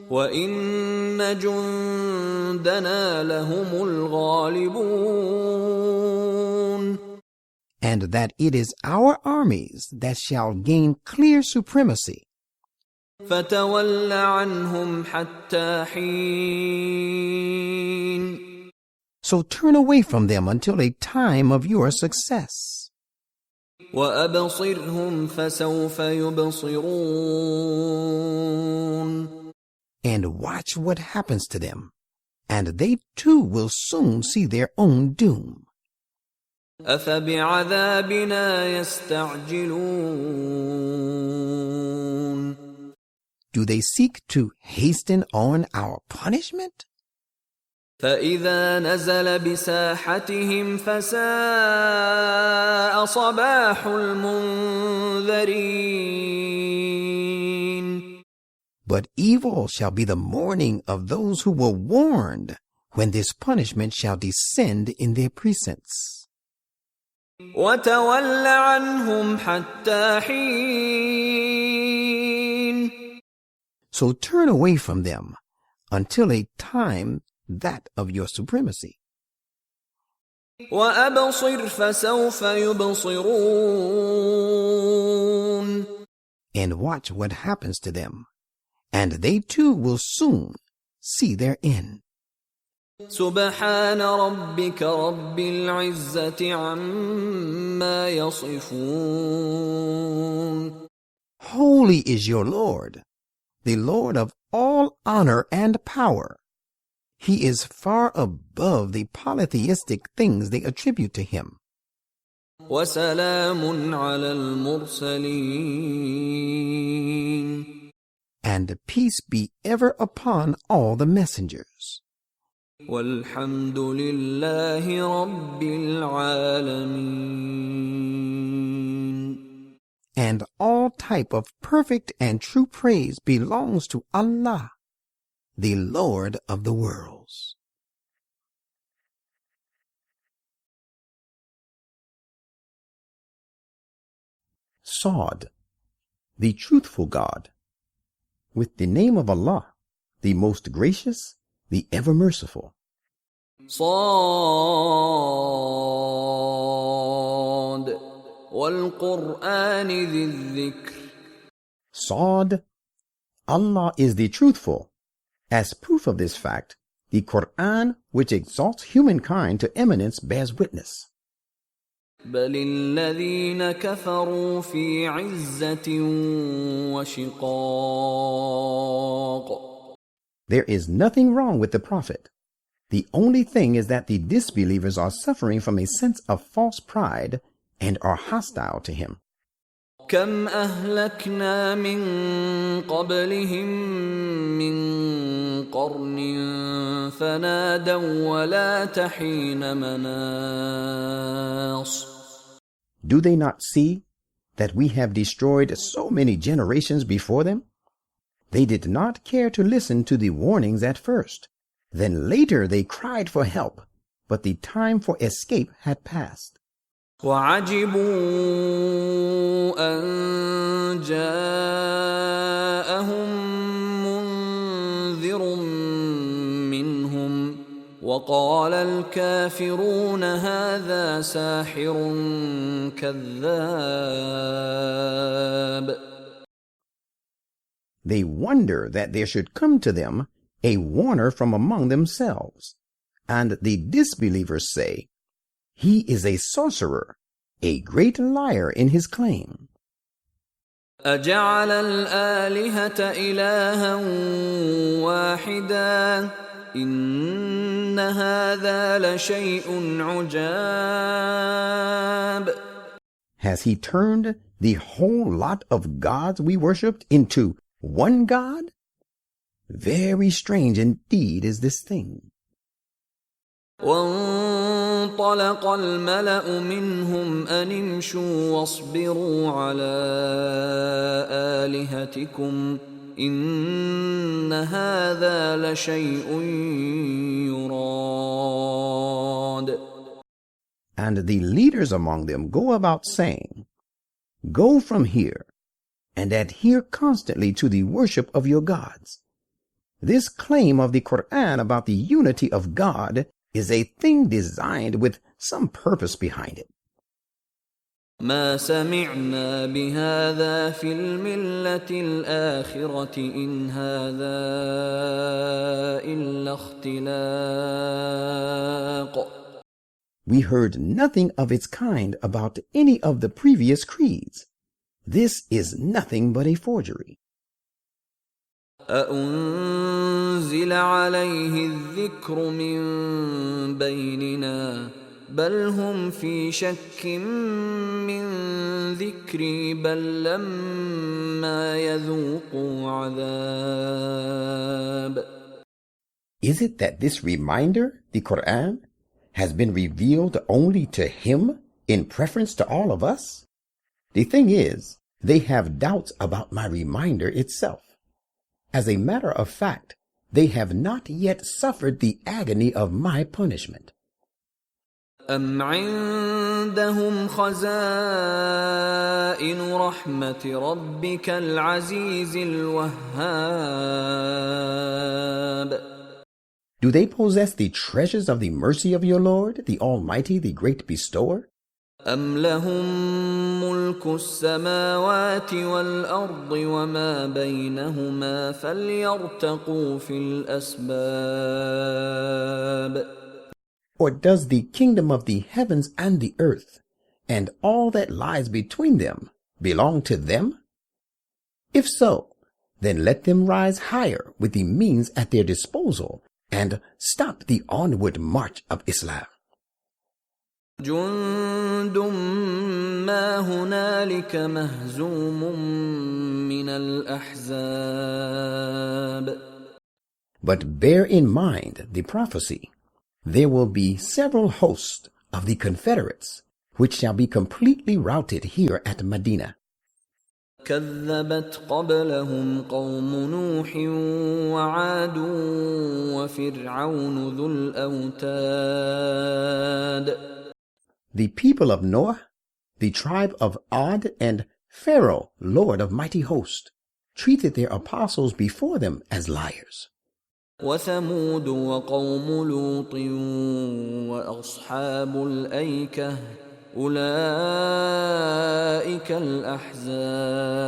وَإِنَّ جُندَنَا لَهُمُ الْغَالِبُونَ. And that it is our armies that shall gain clear supremacy. فَتَوَلَّ عَنْهُمْ حَتَّى حِينٍ. So turn away from them until a time of your success. وَأَبْصِرْهُمْ فَسَوْفَ يُبْصِرُونَ. And watch what happens to them, and they too will soon see their own doom. أَفَبِعَذَابِنَا يَسْتَعْجِلُونَ. Do they seek to hasten on our punishment? فَإِذَا نَزَلَ بِسَاحَتِهِمْ فَسَاءَ صَبَاحُ الْمُنذَرِينَ. But evil shall be the morning of those who were warned when this punishment shall descend in their precincts. وَتَوَلَّ عَنْهُمْ حَتَّى حِينٍ. So turn away from them until a time that of your supremacy. وَأَبْصِرْ فَسَوْفَ يُبْصِرُونَ. And watch what happens to them, and they too will soon see their end. سبحان ربك رب العزة عما يصفون. Holy is your Lord, the Lord of all honor and power. He is far above the polytheistic things they attribute to him. وسلام على المرسلين. And peace be ever upon all the messengers. والحمد لله رب العالمين. And all type of perfect and true praise belongs to Allah, the Lord of the worlds. Sod, the truthful God. With the name of Allah, the most gracious, the ever merciful. صاد والقرآن ذي الذكر. Sod, Allah is the truthful. As proof of this fact, the Quran, which exalts humankind to eminence, bears witness. بل الذين كفروا في عزة وشقاق. There is nothing wrong with the Prophet. The only thing is that the disbelievers are suffering from a sense of false pride and are hostile to him. كم أهلكنا من قبلهم من قرن فنادوا ولا تحين مناص. Do they not see that we have destroyed so many generations before them? They did not care to listen to the warnings at first. Then later they cried for help, but the time for escape had passed. وعجبوا أن جاءهم منذر منهم وقال الكافرون هذا ساحر كذاب. They wonder that there should come to them a warner from among themselves, and the disbelievers say, he is a sorcerer, a great liar in his claim. أجعل الآلهة إلها واحدا إن هذا لشيء عجاب. Has he turned the whole lot of gods we worshipped into one God? Very strange indeed is this thing. وانطلق الملأ منهم أن امشوا واصبروا على آلهتكم إن هذا لشيء يراد. And the leaders among them go about saying, Go from here and adhere constantly to the worship of your gods. This claim of the Quran about the unity of God is a thing designed with some purpose behind it. ما سمعنا بهذا في الملة الآخرة إن هذا إلا اختلاق. We heard nothing of its kind about any of the previous creeds. This is nothing but a forgery. أأنزل عليه الذكر من بيننا بل هم في شك من ذكري بل لما يذوقوا عذاب. Is it that this reminder, the Quran, has been revealed only to him in preference to all of us? The thing is, they have doubts about my reminder itself. As a matter of fact, they have not yet suffered the agony of my punishment. أم عندهم خزائن رحمة ربك العزيز الوهاب. Do they possess the treasures of the mercy of your Lord, the Almighty, the Great Bestower? أم لهم ملك السماوات والأرض وما بينهما فليرتقوا في الأسباب. Or does the kingdom of the heavens and the earth, and all that lies between them, belong to them? If so, then let them rise higher with the means at their disposal, and stop the onward march of Islam. جند ما هنالك مهزوم من الأحزاب. But bear in mind the prophecy. There will be several hosts of the Confederates, which shall be completely routed here at Medina. كذبت قبلهم قوم نوح وعاد وفرعون ذو الأوتاد. The people of Noah, the tribe of Ad, and Pharaoh, Lord of mighty host, treated their apostles before them as liars. وثمود وقوم لوط وأصحاب الأيكة أولئك الأحزاب.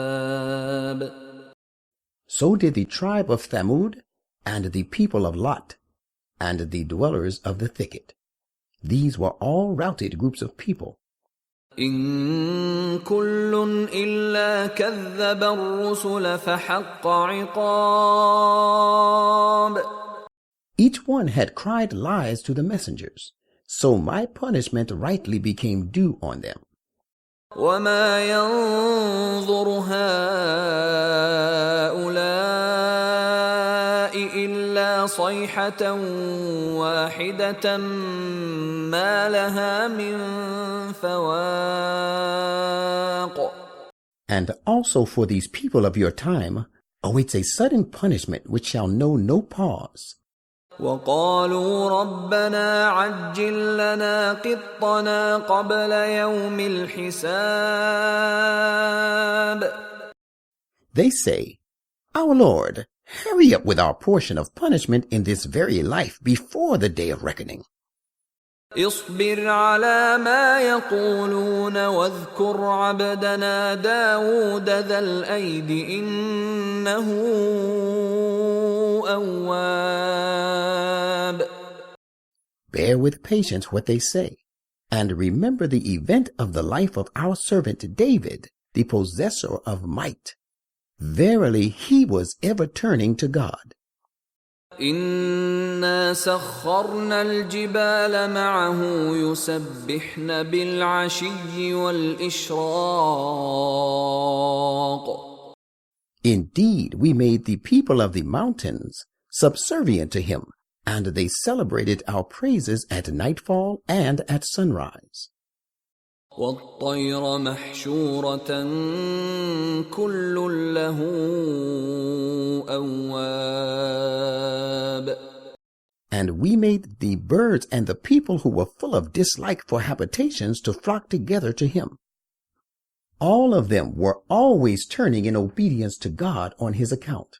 So did the tribe of Thamud, and the people of Lot, and the dwellers of the thicket. These were all routed groups of people. إن كل إلا كذب الرسل فحق عقاب. Each one had cried lies to the messengers, so my punishment rightly became due on them. وما ينظر هؤلاء إلا صيحة واحدة ما لها من فواق. And also for these people of your time awaits a sudden punishment which shall know no pause. وقالوا ربنا عجل لنا قطنا قبل يوم الحساب. They say, Our Lord, hurry up with our portion of punishment in this very life before the day of reckoning. اصبر على ما يقولون واذكر عبدنا داود ذا الأيد إنه أواب. Bear with patience what they say, and remember the event of the life of our servant David, the possessor of might. Verily he was ever turning to God. إنا سخرنا الجبال معه يسبحن بالعشي والإشراق. Indeed, we made the people of the mountains subservient to him, and they celebrated our praises at nightfall and at sunrise. والطير محشورة كل له أواب. And we made the birds and the people who were full of dislike for habitations to flock together to him. All of them were always turning in obedience to God on his account.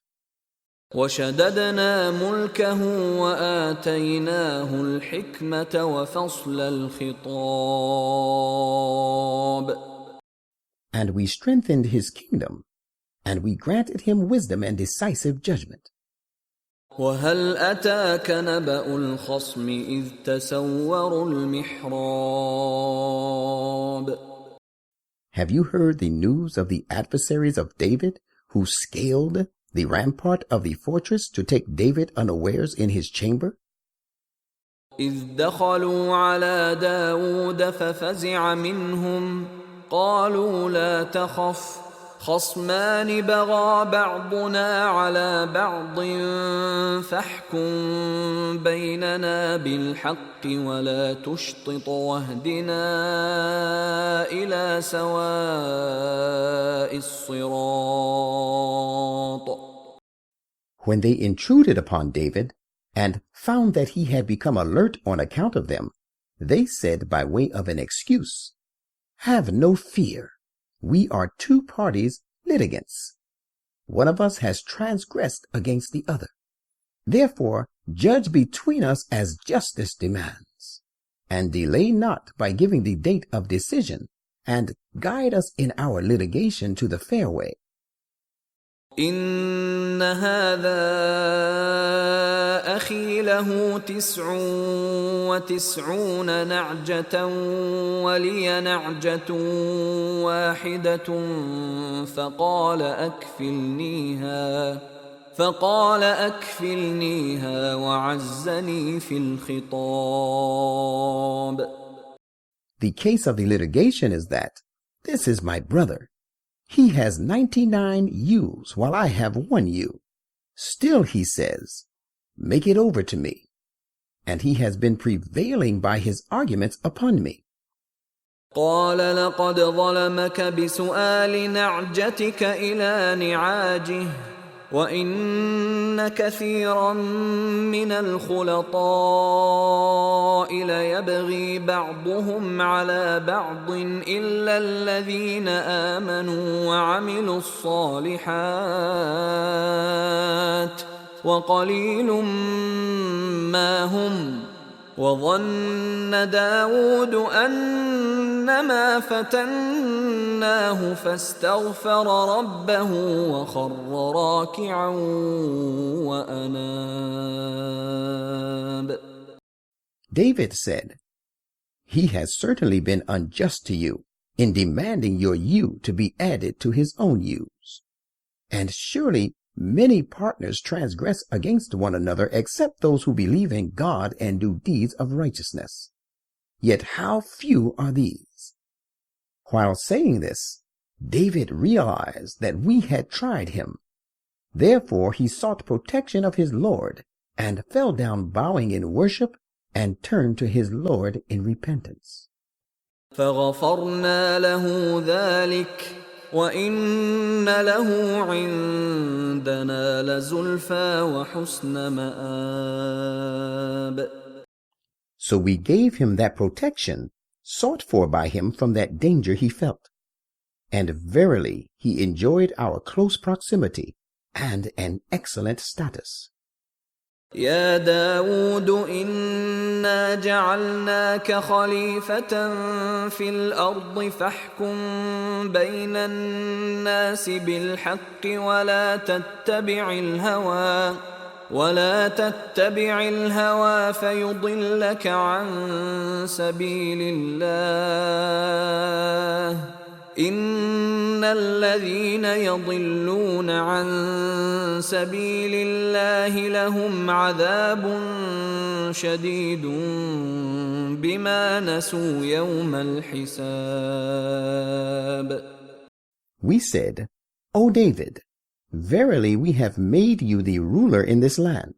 وشددنا ملكه وآتيناه الحكمة وفصل الخطاب. And we strengthened his kingdom, and we granted him wisdom and decisive judgment. وهل أتاك نبأ الخصم إذ تسوروا المحراب. Have you heard the news of the adversaries of David, who scaled the rampart of the fortress to take David unawares in his chamber? إذ دخلوا على داود ففزع منهم قالوا لا تخف خصمان بغى بعضنا على بعض فاحكم بيننا بالحق ولا تشطط واهدنا إلى سواء الصراط. When they intruded upon David and found that he had become alert on account of them, they said by way of an excuse, "Have no fear. We are two parties litigants. One of us has transgressed against the other. Therefore, judge between us as justice demands, and delay not by giving the date of decision, and guide us in our litigation to the fair way." إن هذا أخي له 99 نعجة ولي نعجة واحدة فقال أكفلنيها وعزني في الخطاب. The case of the litigation is that this is my brother. He has 99 ewes, while I have 1 ewe. Still, he says, "Make it over to me." And he has been prevailing by his arguments upon me. قال لقد ظلمك بسؤال نعجتك إلى نعاجه وإن كثيرا من الخلطاء ليبغي بعضهم على بعض إلا الذين آمنوا وعملوا الصالحات وقليل ما هم. وظن داود أنما فتناه فاستغفر ربه وخر راكعا وأناب. David said, "He has certainly been unjust to you in demanding your ewe to be added to his own ewes. And surely many partners transgress against one another except those who believe in God and do deeds of righteousness. Yet how few are these?" While saying this, David realized that we had tried him. Therefore he sought protection of his Lord and fell down bowing in worship and turned to his Lord in repentance. فغفرنا له ذلك وإن له عندنا لزلفى وحسن مآب. So we gave him that protection sought for by him from that danger he felt. And verily he enjoyed our close proximity and an excellent status. يا داود إنا جعلناك خليفة في الأرض فاحكم بين الناس بالحق ولا تتبع الهوى فيضلك عن سبيل الله. إن الذين يضلون عن سبيل الله لهم عذاب شديد بما نسوا يوم الحساب. We said, "O David, verily we have made you the ruler in this land.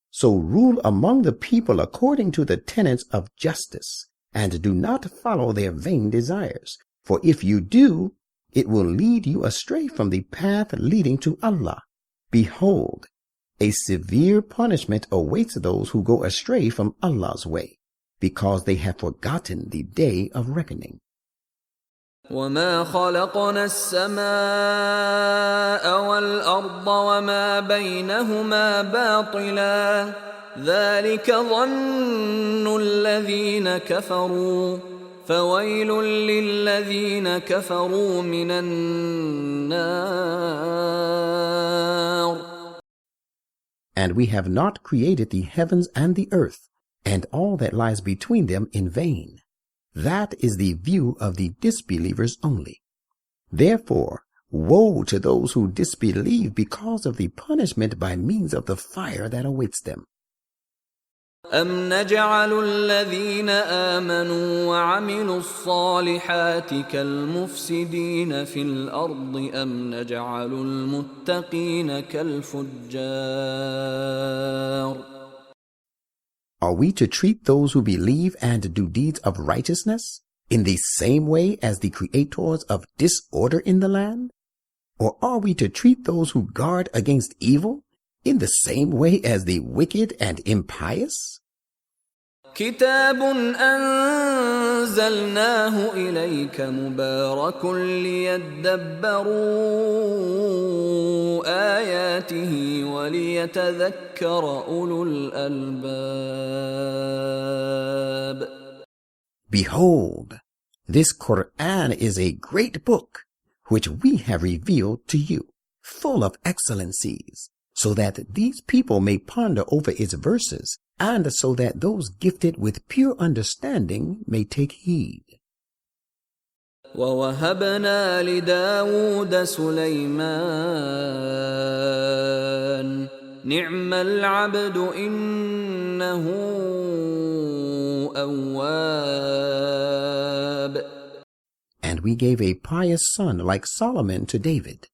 So rule among the people according to the tenets of justice, and do not follow their vain desires. For if you do, it will lead you astray from the path leading to Allah. Behold, a severe punishment awaits those who go astray from Allah's way, because they have forgotten the day of reckoning." وما خلقنا السماء والأرض وما بينهما باطلا ذلك ظن الذين كفروا فويل للذين كفروا من النار. And we have not created the heavens and the earth, and all that lies between them in vain. That is the view of the disbelievers only. Therefore, woe to those who disbelieve because of the punishment by means of the fire that awaits them. أَمْ نَجْعَلُ الَّذِينَ آمَنُوا وَعَمِلُوا الصَّالِحَاتِ كَالْمُفْسِدِينَ فِي الْأَرْضِ أَمْ نَجْعَلُ الْمُتَّقِينَ كَالْفُجَّارِ. Are we to treat those who believe and do deeds of righteousness in the same way as the creators of disorder in the land? Or are we to treat those who guard against evil in the same way as the wicked and impious? كتاب أنزلناه إليك مبارك ليدبروا آياته وليتذكر أولو الألباب. Behold, this Quran is a great book which we have revealed to you, full of excellencies, so that these people may ponder over its verses, and so that those gifted with pure understanding may take heed. وَوَهَبْنَا لِدَاوُودَ سُلَيْمَانَ نِعْمَ الْعَبْدُ إِنَّهُ أَوَّابٌ. And we gave a pious son like Solomon to David.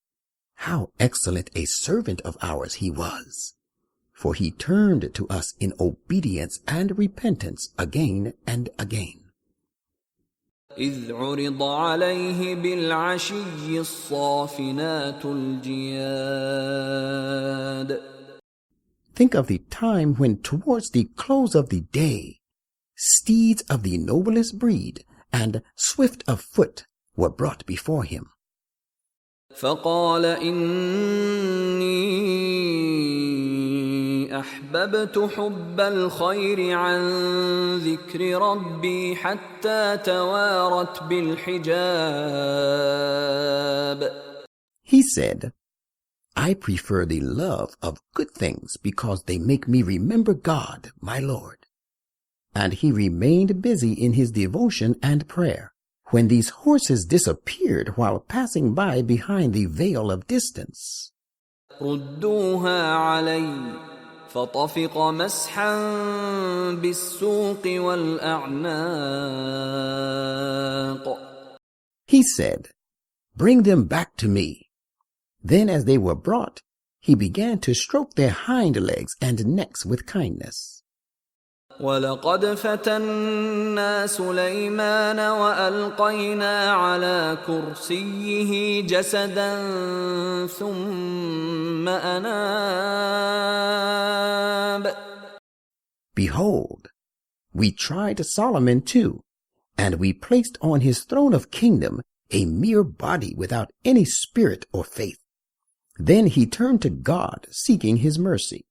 How excellent a servant of ours he was! For he turned to us in obedience and repentance again and again. إِذْ عُرِضَ عَلَيْهِ بِالْعَشِيِّ الصَّافِنَاتُ الْجِيَادُ. Think of the time when towards the close of the day, steeds of the noblest breed and swift of foot were brought before him. فقال إني أحببت حب الخير عن ذكر ربي حتى توارت بالحجاب. He said, I prefer the love of good things because they make me remember God, my Lord. And he remained busy in his devotion and prayer when these horses disappeared while passing by behind the veil of distance. ردوها علي فطفق مسحا بالسوق والأعناق. He said, Bring them back to me. Then as they were brought, he began to stroke their hind legs and necks with kindness. وَلَقَدْ فَتَنَّا سُلَيْمَانَ وَأَلْقَيْنَا عَلَى كُرْسِيِّهِ جَسَدًا ثُمَّ أَنَابَ. Behold, we tried Solomon too, and we placed on his throne of kingdom a mere body without any spirit or faith. Then he turned to God, seeking his mercy.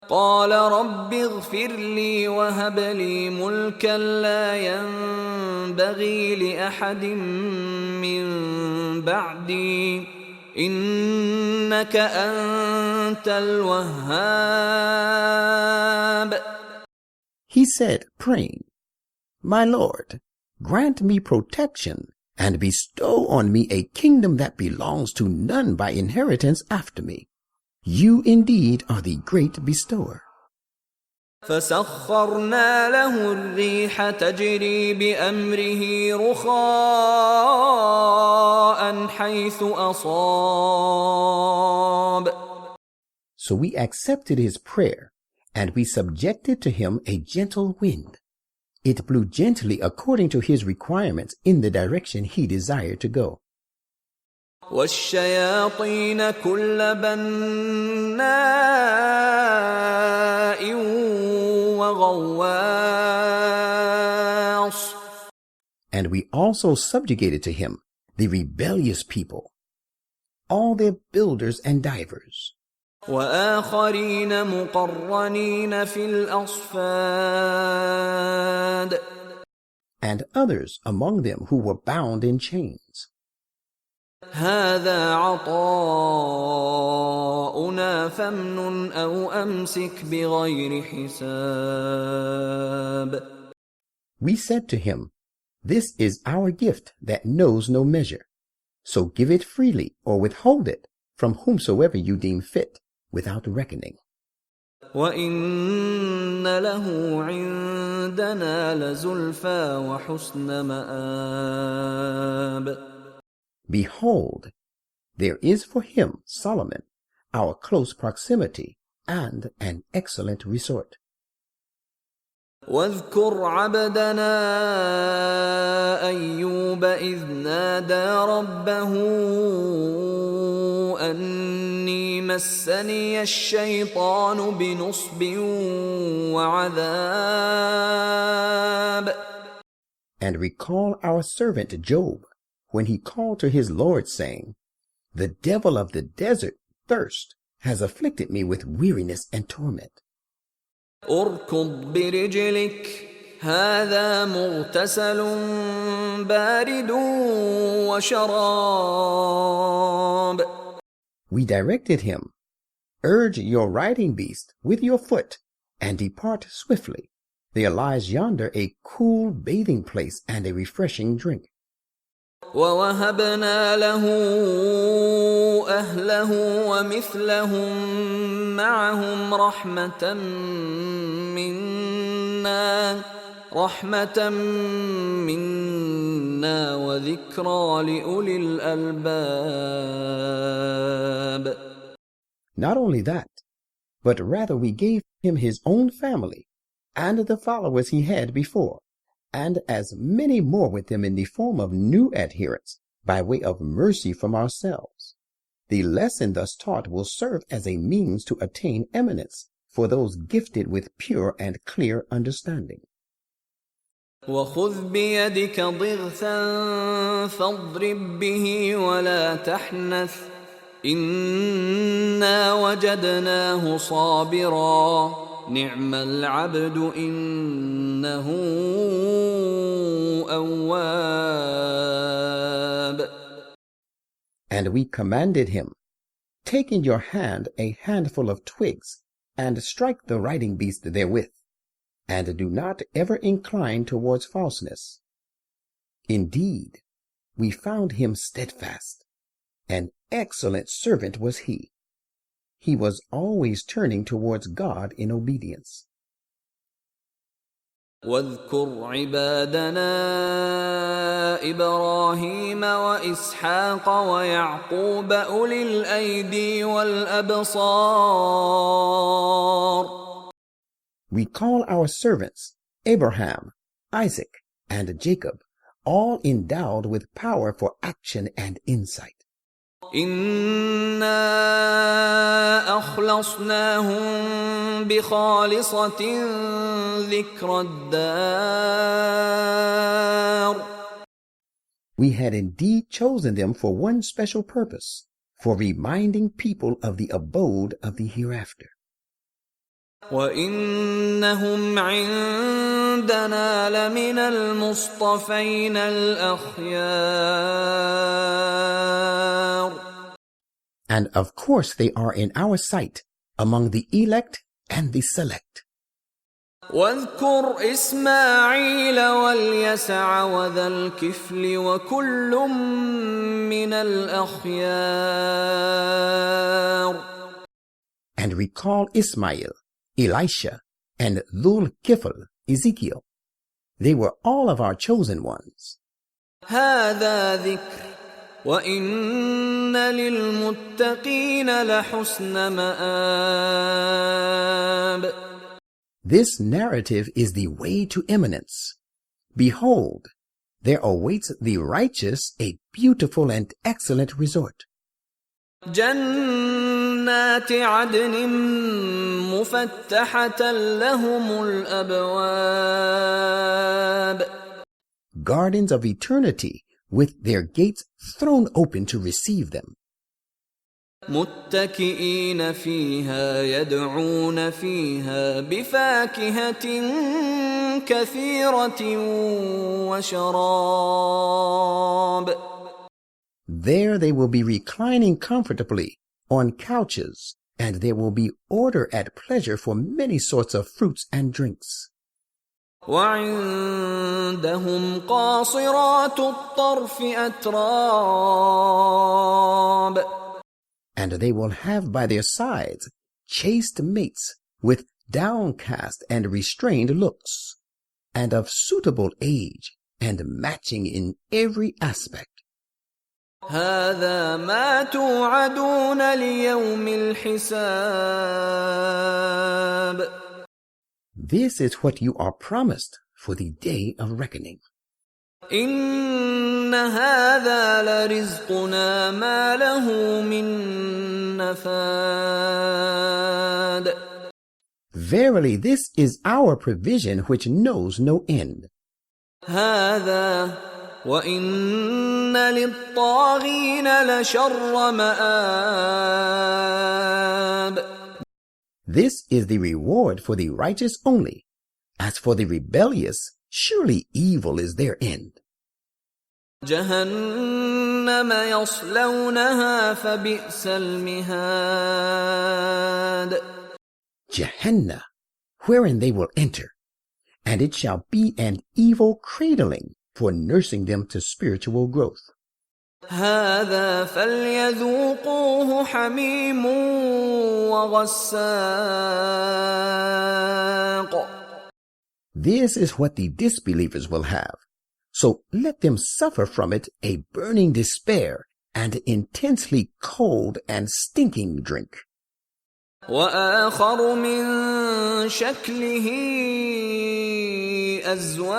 قال رب اغفر لي وهب لي ملكا لا ينبغي لأحد من بعدي إنك أنت الوهاب. He said, praying, My Lord, grant me protection and bestow on me a kingdom that belongs to none by inheritance after me. You indeed are the great bestower. فسخرنا له الريح تجري بأمره رخاء حيث أصاب. So we accepted his prayer, and we subjected to him a gentle wind. It blew gently according to his requirements in the direction he desired to go. والشياطين كل بناء وغواص. And we also subjugated to him the rebellious people, all their builders and divers, وآخرين مقرنين في الأصفاد and others among them who were bound in chains. هذا عطاؤنا فامنن أو أمسك بغير حساب. We said to him, "This is our gift that knows no measure. So give it freely or withhold it from whomsoever you deem fit, without reckoning." وَإِنَّ لَهُ عِندَنَا لَزُلْفَىٰ وَحُسْنَ مَآبٍ. Behold, there is for him, Solomon, our close proximity and an excellent resort. واذكر عبدنا أيوب إذ نادى ربه أني مسني الشيطان بنصب وعذاب. And recall our servant Job, when he called to his Lord, saying, "The devil of the desert, thirst, has afflicted me with weariness and torment." اركض برجلك هذا مغتسل بارد وشراب. We directed him, "Urge your riding beast with your foot, and depart swiftly. There lies yonder a cool bathing place and a refreshing drink." ووهبنا له أهله ومثلهم معهم رحمة منا وذكرى لأولي الألباب. Not only that, but rather we gave him his own family and the followers he had before, and as many more with him in the form of new adherents, by way of mercy from ourselves. The lesson thus taught will serve as a means to attain eminence for those gifted with pure and clear understanding. وخذ بيدك ضغثا فاضرب به ولا تحنث إنا وجدناه صابرا نعم العبد إنه أواب. And we commanded him, "Take in your hand a handful of twigs, and strike the riding beast therewith, and do not ever incline towards falseness. Indeed, we found him steadfast. An excellent servant was he. He was always turning towards God in obedience." واذكر عبادنا إبراهيم وإسحاق ويعقوب أولي الأيدي والأبصار. Recall our servants, Abraham, Isaac, and Jacob, all endowed with power for action and insight. إنا أخلصناهم بخالصة ذكر الدار. We had indeed chosen them for one special purpose, for reminding people of the abode of the hereafter. وإنهم عندنا لمن المصطفين الأخيار. And of course they are in our sight, among the elect and the select. واذكر إسماعيل واليسع وذا الكفل وكل من الأخيار. And recall Ismail, Elisha, and Dhul Kifl, Ezekiel. They were all of our chosen ones. هذا ذكر وإن للمتقين لحسن مآب. This narrative is the way to eminence. Behold, there awaits the righteous a beautiful and excellent resort. جنات عدن مفتحة لهم الأبواب. gardens of eternity, with their gates thrown open to receive them. متكئين فيها يدعون فيها بفاكهة كثيرة وشراب. There they will be reclining comfortably on couches, and there will be order at pleasure for many sorts of fruits and drinks. وعندهم قاصرات الطرف أتراب. And they will have by their sides chaste mates with downcast and restrained looks, and of suitable age and matching in every aspect. هذا ما توعدون ليوم الحساب. This is what you are promised for the day of reckoning. إن هذا لرزقنا ما له من نفاد. Verily, this is our provision which knows no end. هذا وإن للطاغين لشر مآب. This is the reward for the righteous only. As for the rebellious, surely evil is their end. جهنم يصلونها فبئس المهاد. Gehenna, wherein they will enter, and it shall be an evil cradling for nursing them to spiritual growth. هذا فليذوقوه حميم وغساق. This is what the disbelievers will have. So let them suffer from it a burning despair and intensely cold and stinking drink. وآخر من شكله أزواج.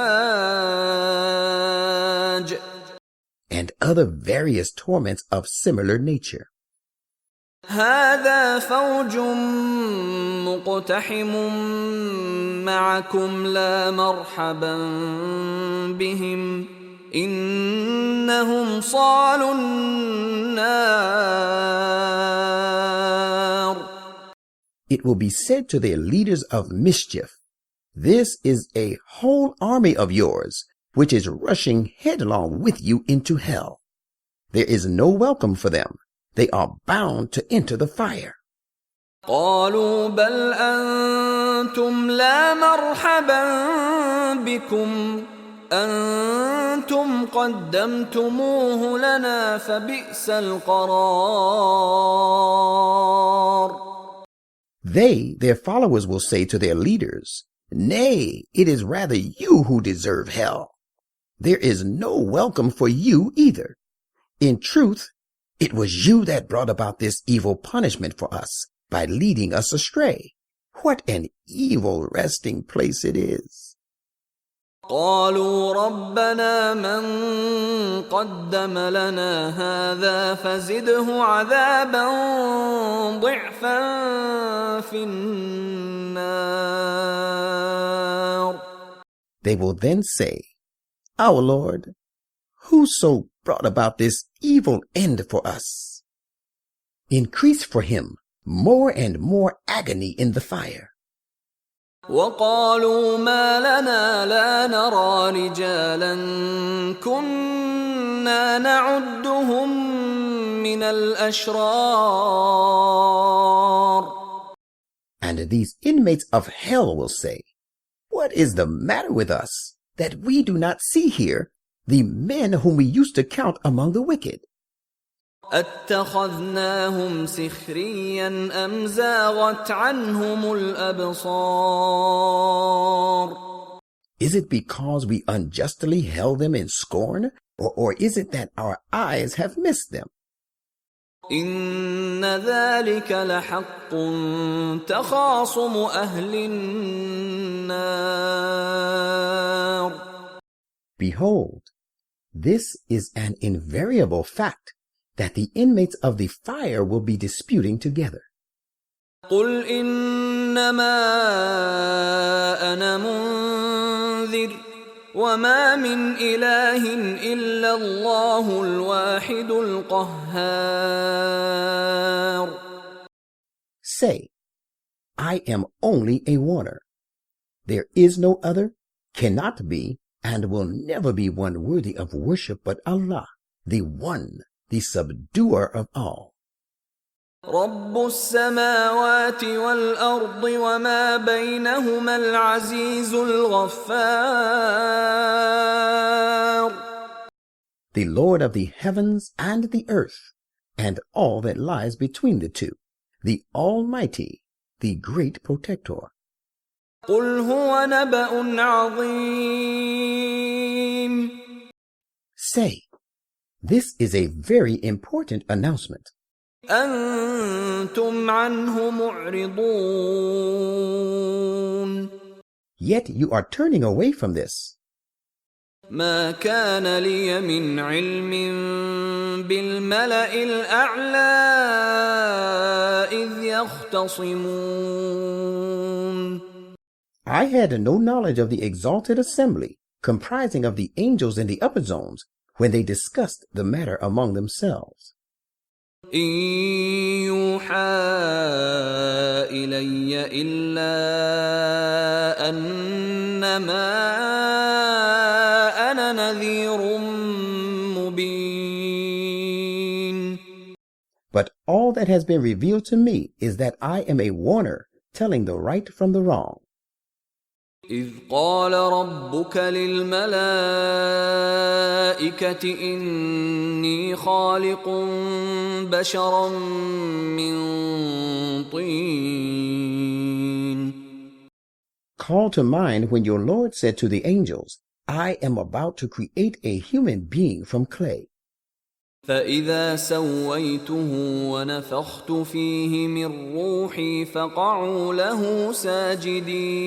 And other various torments of similar nature. هذا فوج مقتحم معكم لا مرحبا بهم إنهم صالوا النار. It will be said to their leaders of mischief, this is a whole army of yours, which is rushing headlong with you into hell. There is no welcome for them. They are bound to enter the fire. قالوا بل أنتم لا مرحبا بكم أنتم قدمتموه لنا فبئس القرار. They, their followers, will say to their leaders, nay, it is rather you who deserve hell. There is no welcome for you either. In truth, it was you that brought about this evil punishment for us by leading us astray. What an evil resting place it is. قالوا ربنا من قدم لنا هذا فزده عذابا ضعفا في النار. They will then say, Our Lord, whoso brought about this evil end for us, increase for him more and more agony in the fire. وقالوا ما لنا لا نرى رجالا كنا نعدهم من الأشرار. And these inmates of hell will say, What is the matter with us that we do not see here the men whom we used to count among the wicked? أتخذناهم سخريا أم زاغت عنهم الأبصار. Is it because we unjustly held them in scorn, or is it that our eyes have missed them? إن ذلك لحق تخاصم أهل النار. Behold, this is an invariable fact, that the inmates of the fire will be disputing together. قل إنما أنا منذر وما من إله إلا الله الواحد القهار. Say, I am only a warner. There is no other, cannot be, and will never be one worthy of worship but Allah, the one, the subduer of all. رب السماوات والأرض وما بينهما العزيز الغفار. The Lord of the heavens and the earth, and all that lies between the two, the Almighty, the Great Protector. قل هو نبأ عظيم. Say, this is a very important announcement. أنتم عنه معرضون. Yet you are turning away from this. ما كان لي من علم بالملأ الأعلى إذ يختصمون. I had no knowledge of the exalted assembly, comprising of the angels in the upper zones, when they discussed the matter among themselves. إن يوحى إلي إلا أنما أنا نذير مبين. But all that has been revealed to me is that I am a warner, telling the right from the wrong. إذ قال ربك للملائكة إني خالق بشرا من طين. Call to mind when your Lord said to the angels, I am about to create a human being from clay. فإذا سويته ونفخت فيه من روحي فقعوا له ساجدين.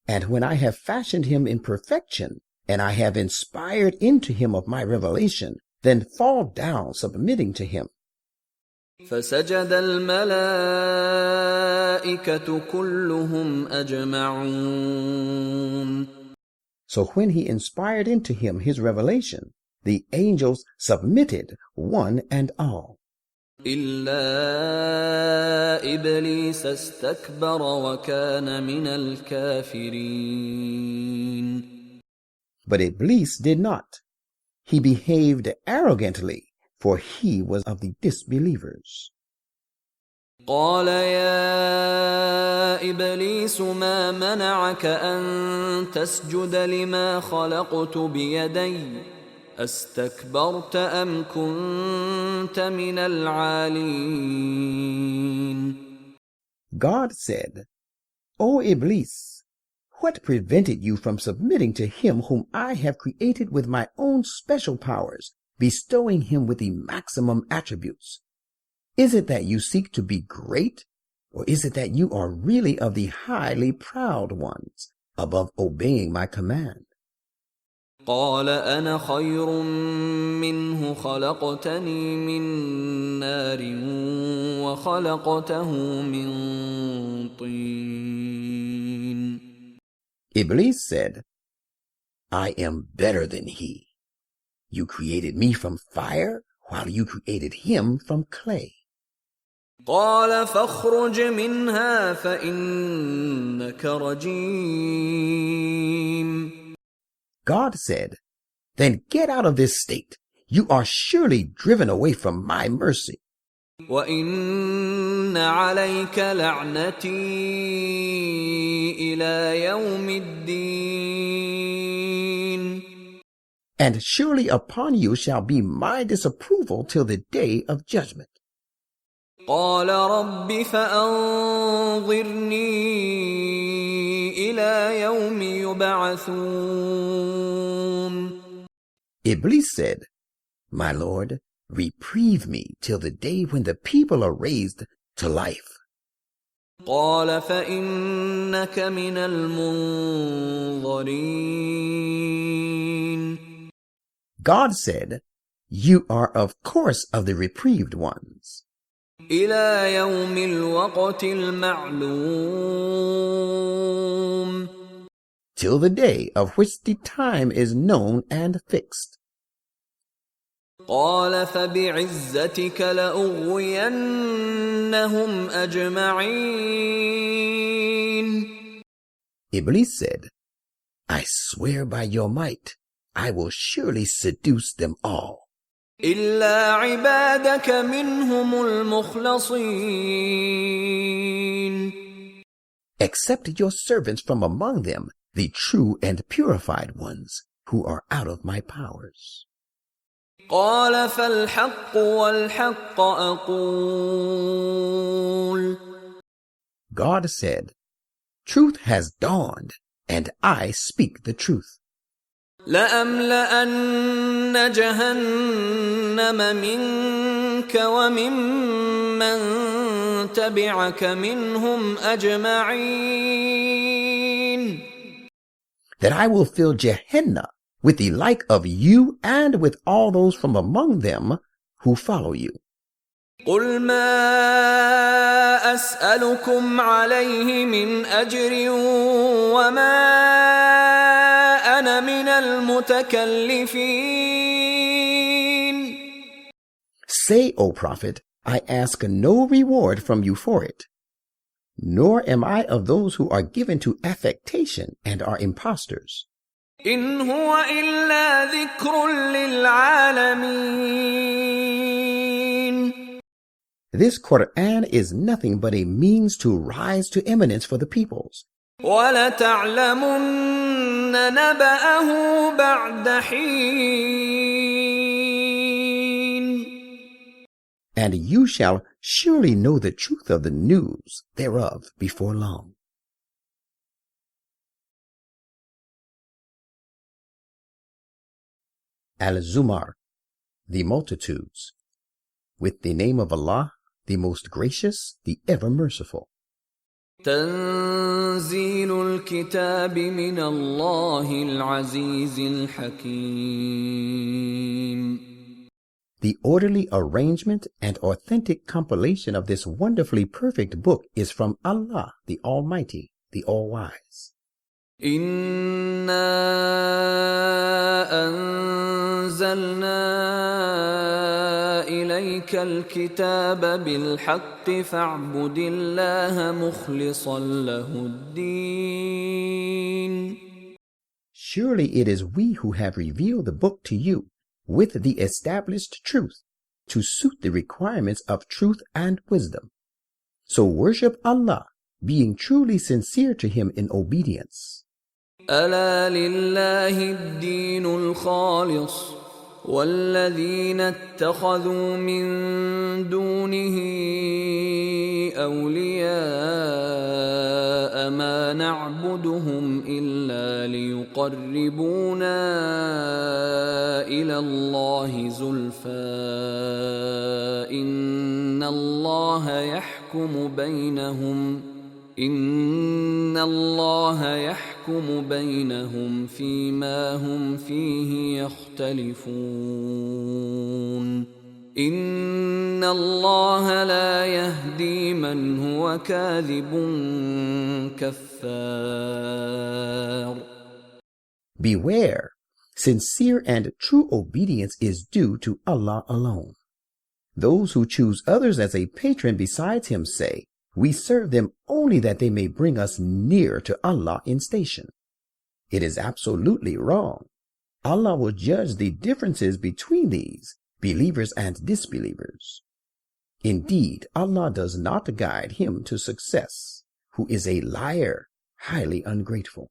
And when I have fashioned him in perfection, and I have inspired into him of my revelation, then fall down submitting to him. فسجد الملائكة كلهم أجمعون. So when he inspired into him his revelation, the angels submitted one and all. إلا إبليس استكبر وكان من الكافرين. But Iblis did not. He behaved arrogantly, for he was of the disbelievers. قال يا إبليس ما منعك أن تسجد لما خلقت بيدي أستكبرت أم كنت من العالين. God said, O Iblis, what prevented you from submitting to him whom I have created with my own special powers, bestowing him with the maximum attributes? Is it that you seek to be great, or is it that you are really of the highly proud ones, above obeying my command? قال أنا خير منه خلقتني من نار وخلقته من طين. Iblis said, I am better than he. You created me from fire, while you created him from clay. قال فاخرج منها فإنك رجيم. God said, then get out of this state. You are surely driven away from my mercy. وإن عليك لعنتي إلى يوم الدين. And surely upon you shall be my disapproval till the day of judgment. قال رب فأنظرني إلى يوم يبعثون. Iblis said, my Lord, reprieve me till the day when the people are raised to life. قال فإنك من المنظرين. God said, you are of course of the reprieved ones. إلى يوم الوقت المعلوم. till the day of which the time is known and fixed. قال فبعزتك لأغوينهم أجمعين. Iblis said, I swear by your might, I will surely seduce them all, إلا عبادك منهم المخلصين. except your servants from among them, the true and purified ones, who are out of my powers. قال فالحق والحق أقول. God said, Truth has dawned, and I speak the truth. لأملأن جهنم منك وممن تبعك منهم أجمعين. That I will fill Gehenna with the like of you and with all those from among them who follow you. قل ما أسألكم عليه من أجر وما أنا من المتكلفين. Say, O Prophet, I ask no reward from you for it, nor am I of those who are given to affectation and are impostors. إن هو إلا ذكر للعالمين. This Quran is nothing but a means to rise to eminence for the peoples. وَلَتَعْلَمُنَّ نَبَأَهُ بَعْدَ حِينٍ. And you shall surely know the truth of the news thereof before long. Al-Zumar, the multitudes. With the name of Allah, the most gracious, the ever merciful. تنزيل الكتاب من الله العزيز الحكيم. The orderly arrangement and authentic compilation of this wonderfully perfect book is from Allah, the Almighty, the All-Wise. إِنَّا أَنزَلْنَا إِلَيْكَ الْكِتَابَ بِالْحَقِّ فَاعْبُدِ اللَّهَ مُخْلِصًا لَهُ الدِّينَ. Surely it is we who have revealed the book to you with the established truth to suit the requirements of truth and wisdom. So worship Allah, being truly sincere to Him in obedience. ألا لله الدين الخالص والذين اتخذوا من دونه أولياء ما نعبدهم إلا ليقربونا إلى الله زلفى إن الله يحكم بينهم فيما هم فيه يختلفون إن الله لا يهدي من هو كاذب كفار. Beware, sincere and true obedience is due to Allah alone. Those who choose others as a patron besides Him say, we serve them only that they may bring us near to Allah in station. It is absolutely wrong. Allah will judge the differences between these, believers and disbelievers. Indeed, Allah does not guide him to success, who is a liar, highly ungrateful.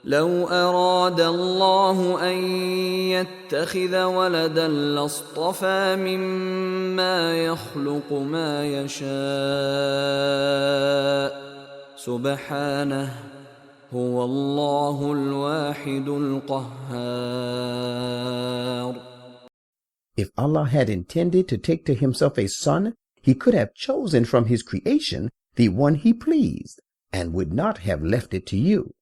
لو أراد الله أن يتخذ ولدا لاصطفى مما يخلق ما يشاء سبحانه هو الله الواحد القهار. If Allah had intended to take to Himself a son, He could have chosen from His creation the one He pleased, and would not have left it to you.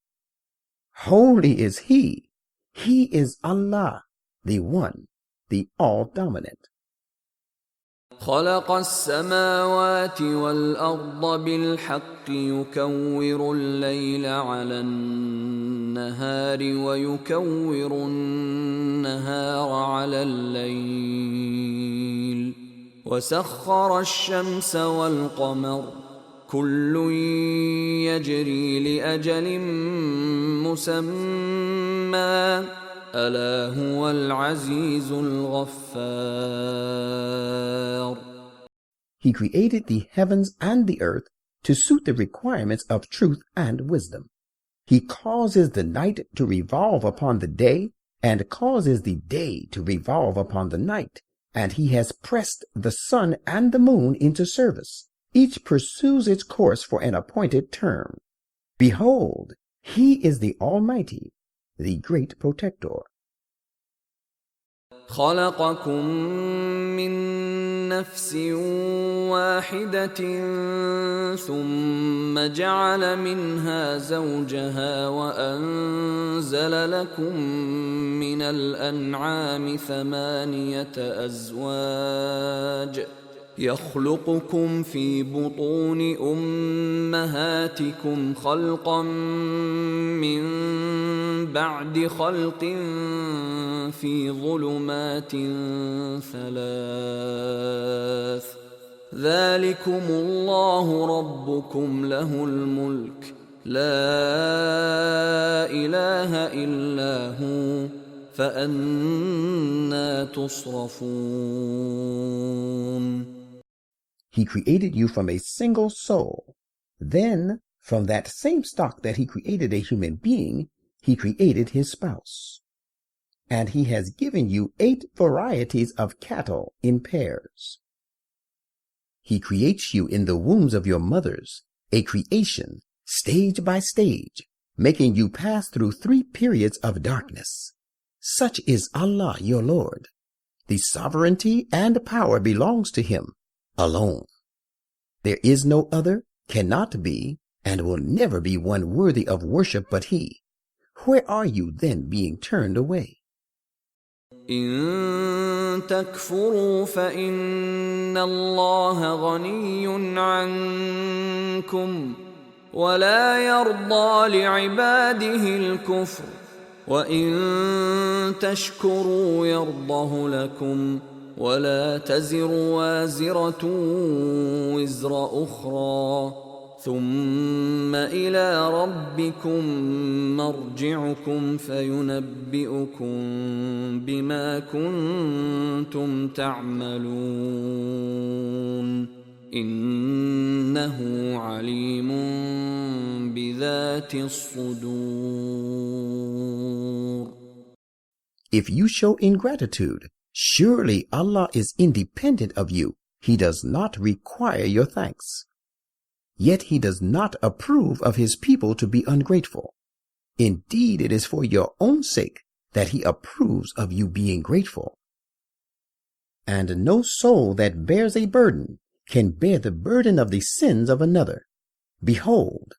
Holy is He. He is Allah, the One, the All-Dominant. خلق السماوات والأرض بالحق يكور الليل على النهار ويكور النهار على الليل وسخر الشمس والقمر كل يجري لأجل مسمى ألا هو العزيز الغفار. He created the heavens and the earth to suit the requirements of truth and wisdom. He causes the night to revolve upon the day and causes the day to revolve upon the night. And he has pressed the sun and the moon into service. Each pursues its course for an appointed term. Behold, he is the Almighty, the great protector. خلقكم من نفس واحدة ثم جعل منها زوجها وأنزل لكم من الأنعام 8 أزواج يخلقكم في بطون أمهاتكم خلقا من بعد خلق في ظلمات 3 ذلكم الله ربكم له الملك لا إله إلا هو فأنى تصرفون. He created you from a single soul. Then, from that same stock that he created a human being, he created his spouse. And he has given you 8 varieties of cattle in pairs. He creates you in the wombs of your mothers, a creation, stage by stage, making you pass through 3 periods of darkness. Such is Allah your Lord. The sovereignty and power belongs to him alone. There is no other, cannot be, and will never be one worthy of worship but he. Where are you then being turned away? إن تكفروا فإن الله غني عنكم ولا يرضى لعباده الكفر وإن تشكروا يرضه لكم ولا تزر وازرة وزر أخرى ثم إلى ربكم مرجعكم فينبئكم بما كنتم تعملون إنه عليم بذات الصدور. If you show ingratitude, surely Allah is independent of you. He does not require your thanks. Yet he does not approve of his people to be ungrateful. Indeed, it is for your own sake that he approves of you being grateful. And no soul that bears a burden can bear the burden of the sins of another. Behold,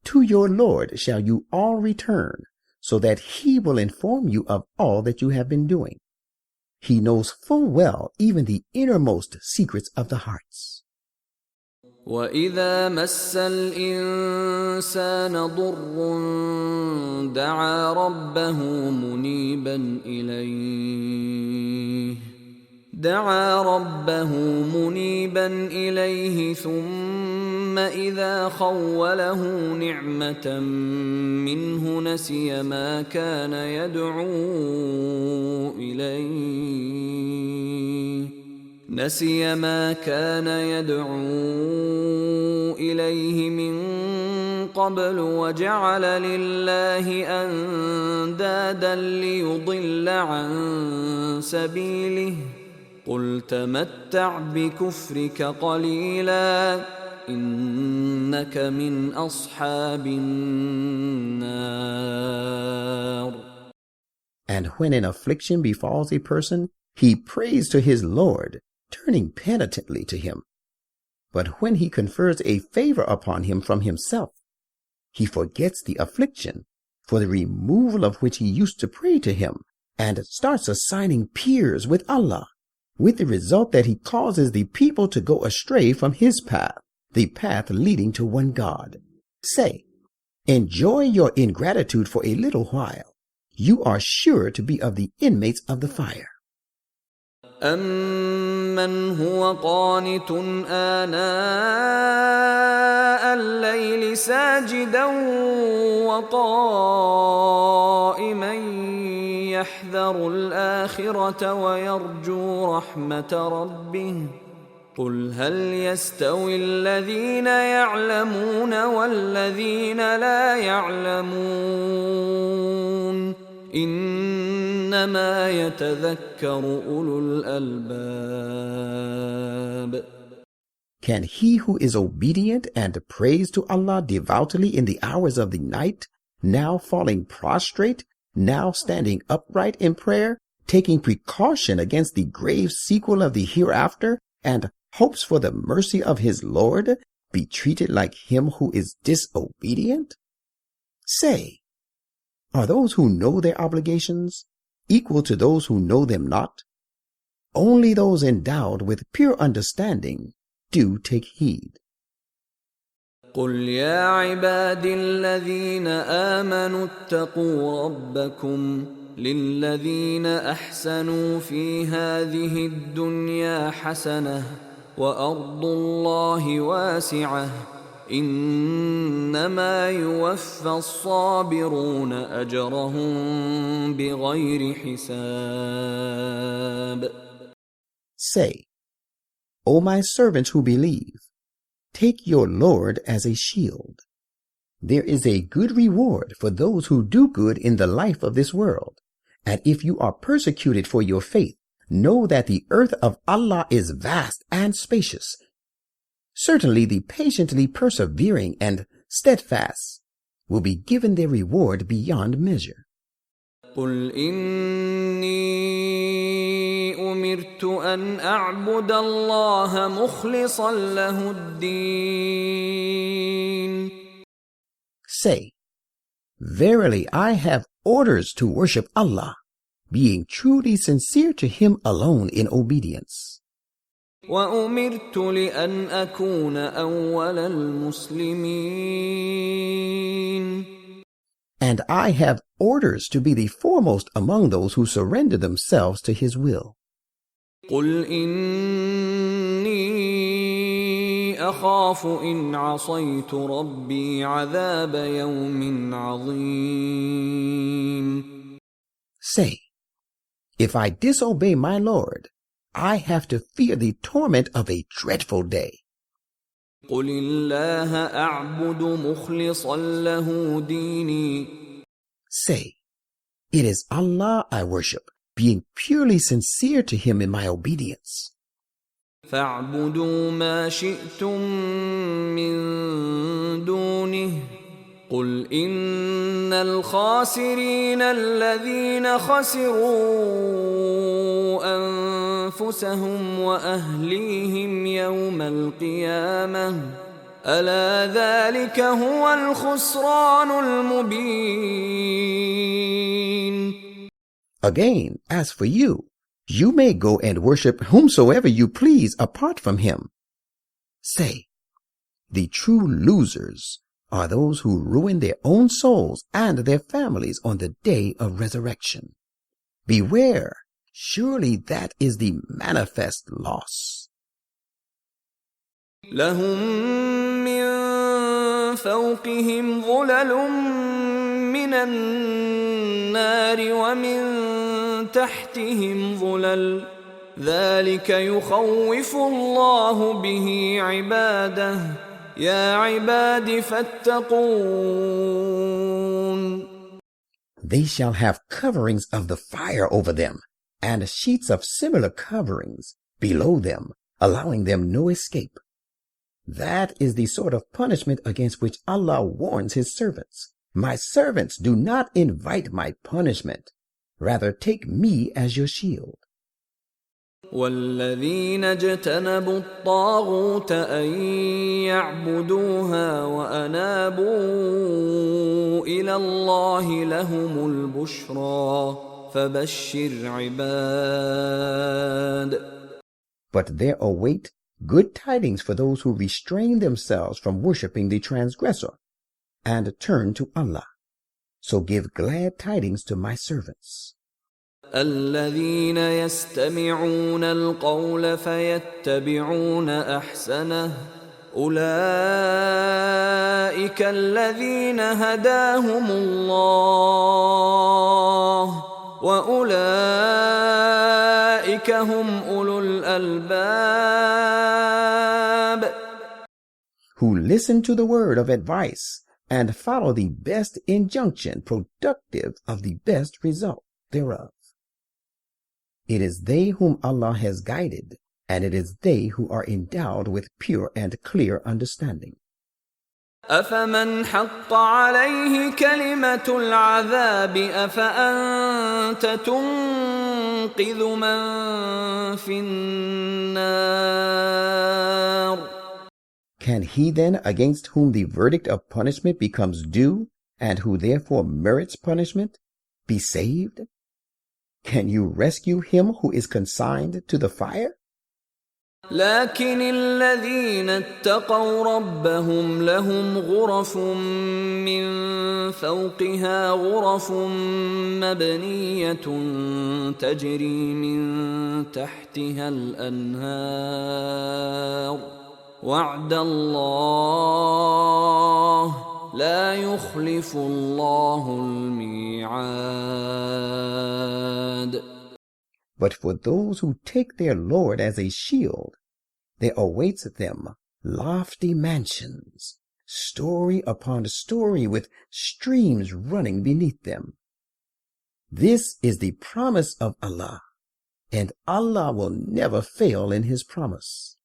to your Lord shall you all return, so that he will inform you of all that you have been doing. He knows full well even the innermost secrets of the hearts. وَإِذَا مَسَّ الْإِنسَانَ ضُرٌّ دَعَا رَبَّهُ مُنِيبًا إِلَيْهِ ثُمَّ إِذَا خَوَّلَهُ نِعْمَةً مِّنْهُ نَسِيَ مَا كَانَ يدعو إليه من قبل وجعل لله أندادا ليضل عن سبيله قل تمتع بكفرك قليلا إنك من أصحاب النار. And when an affliction befalls a person, he prays to his Lord, turning penitently to him. But when he confers a favor upon him from himself, he forgets the affliction, for the removal of which he used to pray to him, and starts assigning peers with Allah. with the result that he causes the people to go astray from his path, the path leading to one God. Say, enjoy your ingratitude for a little while. You are sure to be of the inmates of the fire. أَمَّنْ هُوَ قَانِتٌ آنَاءَ اللَّيْلِ سَاجِدًا وَقَائِمًا يَحْذَرُ الْآخِرَةَ وَيَرْجُو رَحْمَةَ رَبِّهِ قُلْ هَلْ يَسْتَوِي الَّذِينَ يَعْلَمُونَ وَالَّذِينَ لَا يَعْلَمُونَ إِنَّمَا يَتَذَكَّرُ أُولُو الْأَلْبَابِ. Can he who is obedient and prays to Allah devoutly in the hours of the night, now falling prostrate, now standing upright in prayer, taking precaution against the grave sequel of the hereafter, and hopes for the mercy of his Lord, be treated like him who is disobedient? Say, are those who know their obligations equal to those who know them not? Only those endowed with pure understanding do take heed. قُلْ يَا عِبَادِي الَّذِينَ آمَنُوا اتَّقُوا رَبَّكُمْ لِلَّذِينَ أَحْسَنُوا فِي هَذِهِ الدُّنْيَا حَسَنَةٌ وَأَرْضُ اللَّهِ وَاسِعَةٌ إِنَّمَا يُوَفَّى الصَّابِرُونَ أَجْرَهُم بِغَيْرِ حِسَابٍ. Say, O my servants who believe, take your Lord as a shield. There is a good reward for those who do good in the life of this world. And if you are persecuted for your faith, know that the earth of Allah is vast and spacious. Certainly the patiently persevering and steadfast will be given their reward beyond measure. قُلْ إِنِّي أُمِرْتُ أَنْ أَعْبُدَ اللَّهَ مُخْلِصًا لَهُ الدِّينَ. Say, verily I have orders to worship Allah, being truly sincere to Him alone in obedience. وَأُمِرْتُ لِأَنْ أَكُونَ أَوَّلَ الْمُسْلِمِينَ. And I have orders to be the foremost among those who surrender themselves to His will. قُلْ إِنِّي أَخَافُ إِنْ عَصَيْتُ رَبِّي عَذَابَ يَوْمٍ عَظِيمٍ. Say, if I disobey my Lord, I have to fear the torment of a dreadful day. قُلِ اللَّهَ أَعْبُدُ مُخْلِصًا لَهُ دِينِي. Say, it is Allah I worship, being purely sincere to Him in my obedience. فَاعْبُدُوا مَا شِئْتُم مِّن دُونِهِ قُلْ إِنَّ الْخَاسِرِينَ الَّذِينَ خَسِرُوا أَنفُسَهُمْ وَأَهْلِيهِمْ يَوْمَ الْقِيَامَةِ أَلَا ذَلِكَ هُوَ الْخُسْرَانُ الْمُبِينُ. Again, as for you, you may go and worship whomsoever you please apart from Him. Say, the true losers are those who ruin their own souls and their families on the day of resurrection. Beware, surely that is the manifest loss. لهم من فوقهم ظلل من النار ومن تحتهم ظلل ذلك يخوف الله به عباده يا عباد فاتقون. They shall have coverings of the fire over them, and sheets of similar coverings below them, allowing them no escape. That is the sort of punishment against which Allah warns His servants. My servants, do not invite my punishment. Rather, take me as your shield. والذين اجتنبوا الطاغوت أن يعبدوها وأنابوا إلى الله لهم البشرى فبشر عباد but there await good tidings for those who restrain themselves from worshipping the transgressor and turn to Allah. So give glad tidings to my servants. الذين يستمعون القول فيتبعون أحسنه أولئك الذين هداهم الله وأولئك هم أولو الألباب. Who listen to the word of advice and follow the best injunction productive of the best result thereof. It is they whom Allah has guided, and it is they who are endowed with pure and clear understanding. أفمن حق عليه كلمة العذاب أفأنت تنقذ من في النار. Can he then, against whom the verdict of punishment becomes due, and who therefore merits punishment, be saved? Can you rescue him who is consigned to the fire? لكن الذين اتقوا ربهم لهم غرف من فوقها غرف مبنية تجري من تحتها الأنهار وعد الله لا يخلف الله الميعاد. But for those who take their Lord as a shield, there awaits them lofty mansions, story upon story with streams running beneath them. This is the promise of Allah, and Allah will never fail in his promise.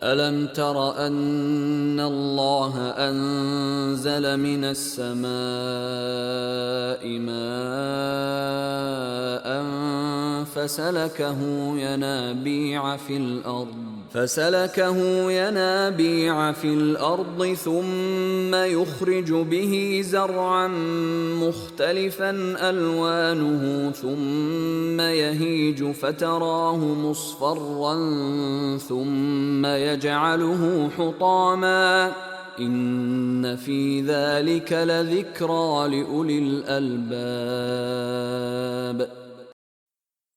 ألم تر أن الله أنزل من السماء ماء فسلكه ينابيع في الأرض ثم يخرج به زرعا مختلفا ألوانه ثم يهيج فتراه مصفرا ثم يجعله حطاما إن في ذلك لذكرى لأولي الألباب.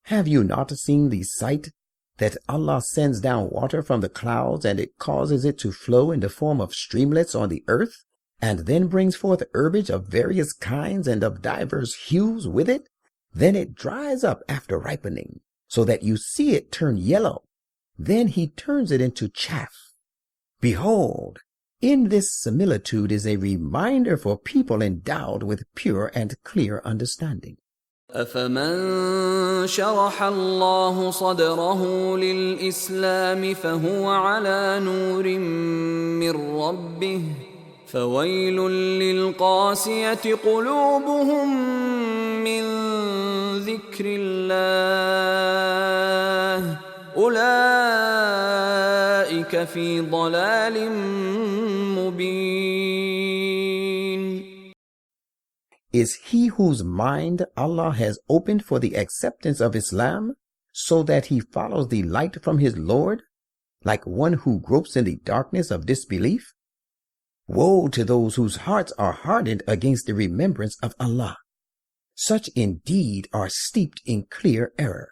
Have you not seen the sight that Allah sends down water from the clouds, and it causes it to flow in the form of streamlets on the earth, and then brings forth herbage of various kinds and of divers hues with it? Then it dries up after ripening, so that you see it turn yellow. Then he turns it into chaff. Behold, in this similitude is a reminder for people endowed with pure and clear understanding. أفمن شرح الله صدره للإسلام فهو على نور من ربه فويل للقاسية قلوبهم من ذكر الله أولئك في ضلال مبين. Is he whose mind Allah has opened for the acceptance of Islam, so that he follows the light from his Lord, like one who gropes in the darkness of disbelief? Woe to those whose hearts are hardened against the remembrance of Allah. Such indeed are steeped in clear error.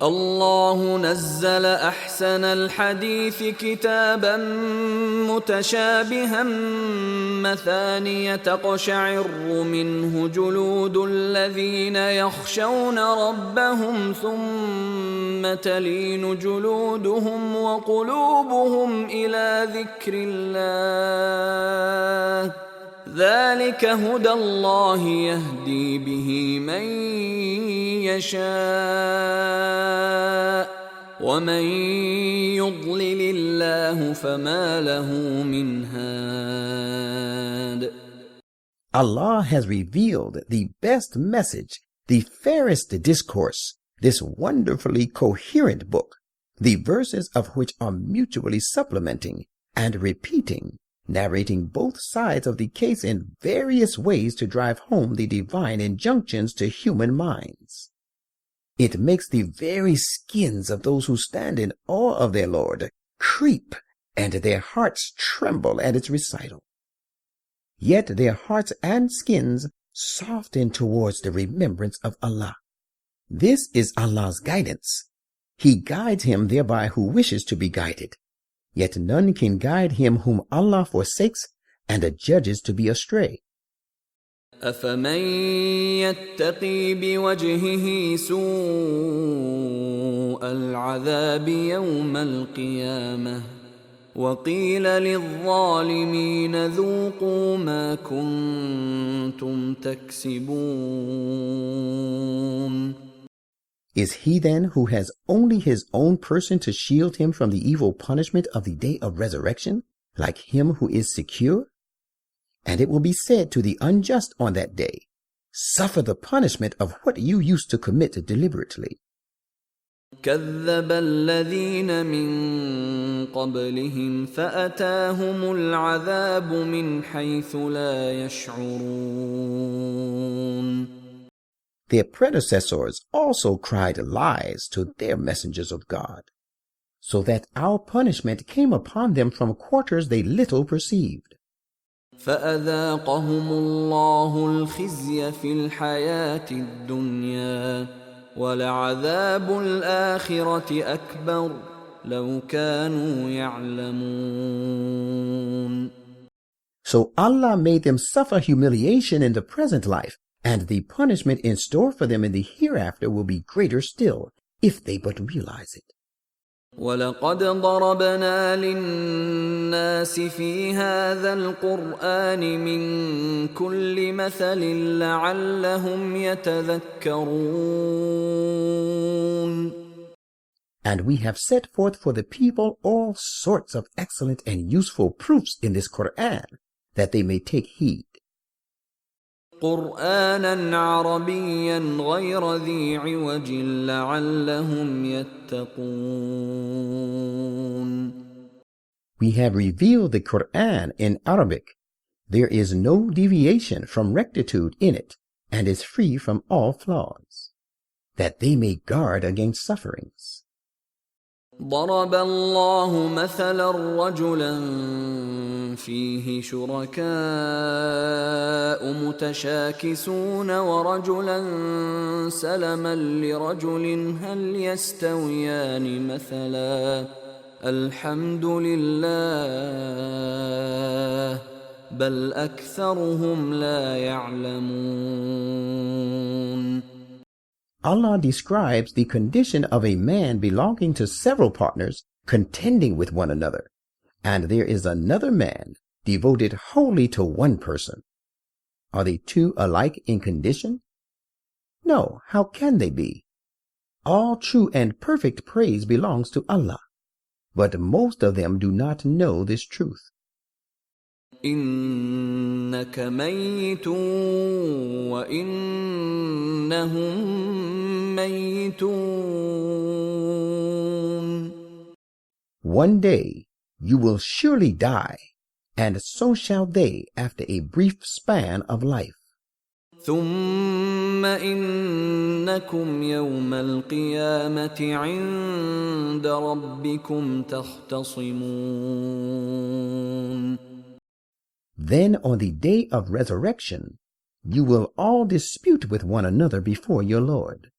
الله نزل أحسن الحديث كتابا متشابها مثانية تقشعر منه جلود الذين يخشون ربهم ثم تلين جلودهم وقلوبهم إلى ذكر الله ذلك هدى الله يهدي به من يشاء ومن يضلل الله فما له من هاد. Allah has revealed the best message, the fairest discourse, this wonderfully coherent book, the verses of which are mutually supplementing and repeating, narrating both sides of the case in various ways to drive home the divine injunctions to human minds. It makes the very skins of those who stand in awe of their Lord creep, and their hearts tremble at its recital. Yet their hearts and skins soften towards the remembrance of Allah. This is Allah's guidance. He guides him thereby who wishes to be guided. Yet none can guide him whom Allah forsakes and adjudges to be astray. أفمن يتقي بوجهه سوء العذاب يوم القيامة وقيل للظالمين ذوقوا ما كنتم تكسبون. Is he then who has only his own person to shield him from the evil punishment of the day of resurrection, like him who is secure? And it will be said to the unjust on that day, suffer the punishment of what you used to commit deliberately. كذب الذين من قبلهم فأتاهم العذاب من حيث لا يشعرون. Their predecessors also cried lies to their messengers of God, so that our punishment came upon them from quarters they little perceived. فأذاقهم الله الخزي في الحياة الدنيا ولعذاب الآخرة أكبر لو كانوا يعلمون. So Allah made them suffer humiliation in the present life, and the punishment in store for them in the hereafter will be greater still, if they but realize it. وَلَقَدْ ضَرَبْنَا لِلنَّاسِ فِي هَذَا الْقُرْآنِ مِنْ كُلِّ مَثَلٍ لَعَلَّهُمْ يَتَذَكَّرُونَ. And we have set forth for the people all sorts of excellent and useful proofs in this Qur'an, that they may take heed. قُرْآنًا عَرَبِيًّا غَيْرَ ذِي عِوَجٍ لَعَلَّهُمْ يَتَّقُونَ. We have revealed the Qur'an in Arabic. There is no deviation from rectitude in it, and is free from all flaws, that they may guard against sufferings. ضرب الله مثلا رجلا فيه شركاء متشاكسون ورجلا سلما لرجل هل يستويان مثلا الحمد لله بل أكثرهم لا يعلمون. Allah describes the condition of a man belonging to several partners contending with one another, and there is another man devoted wholly to one person. Are they two alike in condition? No, how can they be? All true and perfect praise belongs to Allah, but most of them do not know this truth. إنك ميت وإنهم ميتون. One day you will surely die, and so shall they after a brief span of life. ثم إنكم يوم القيامة عند ربكم تختصمون. Then on the day of resurrection, you will all dispute with one another before your Lord.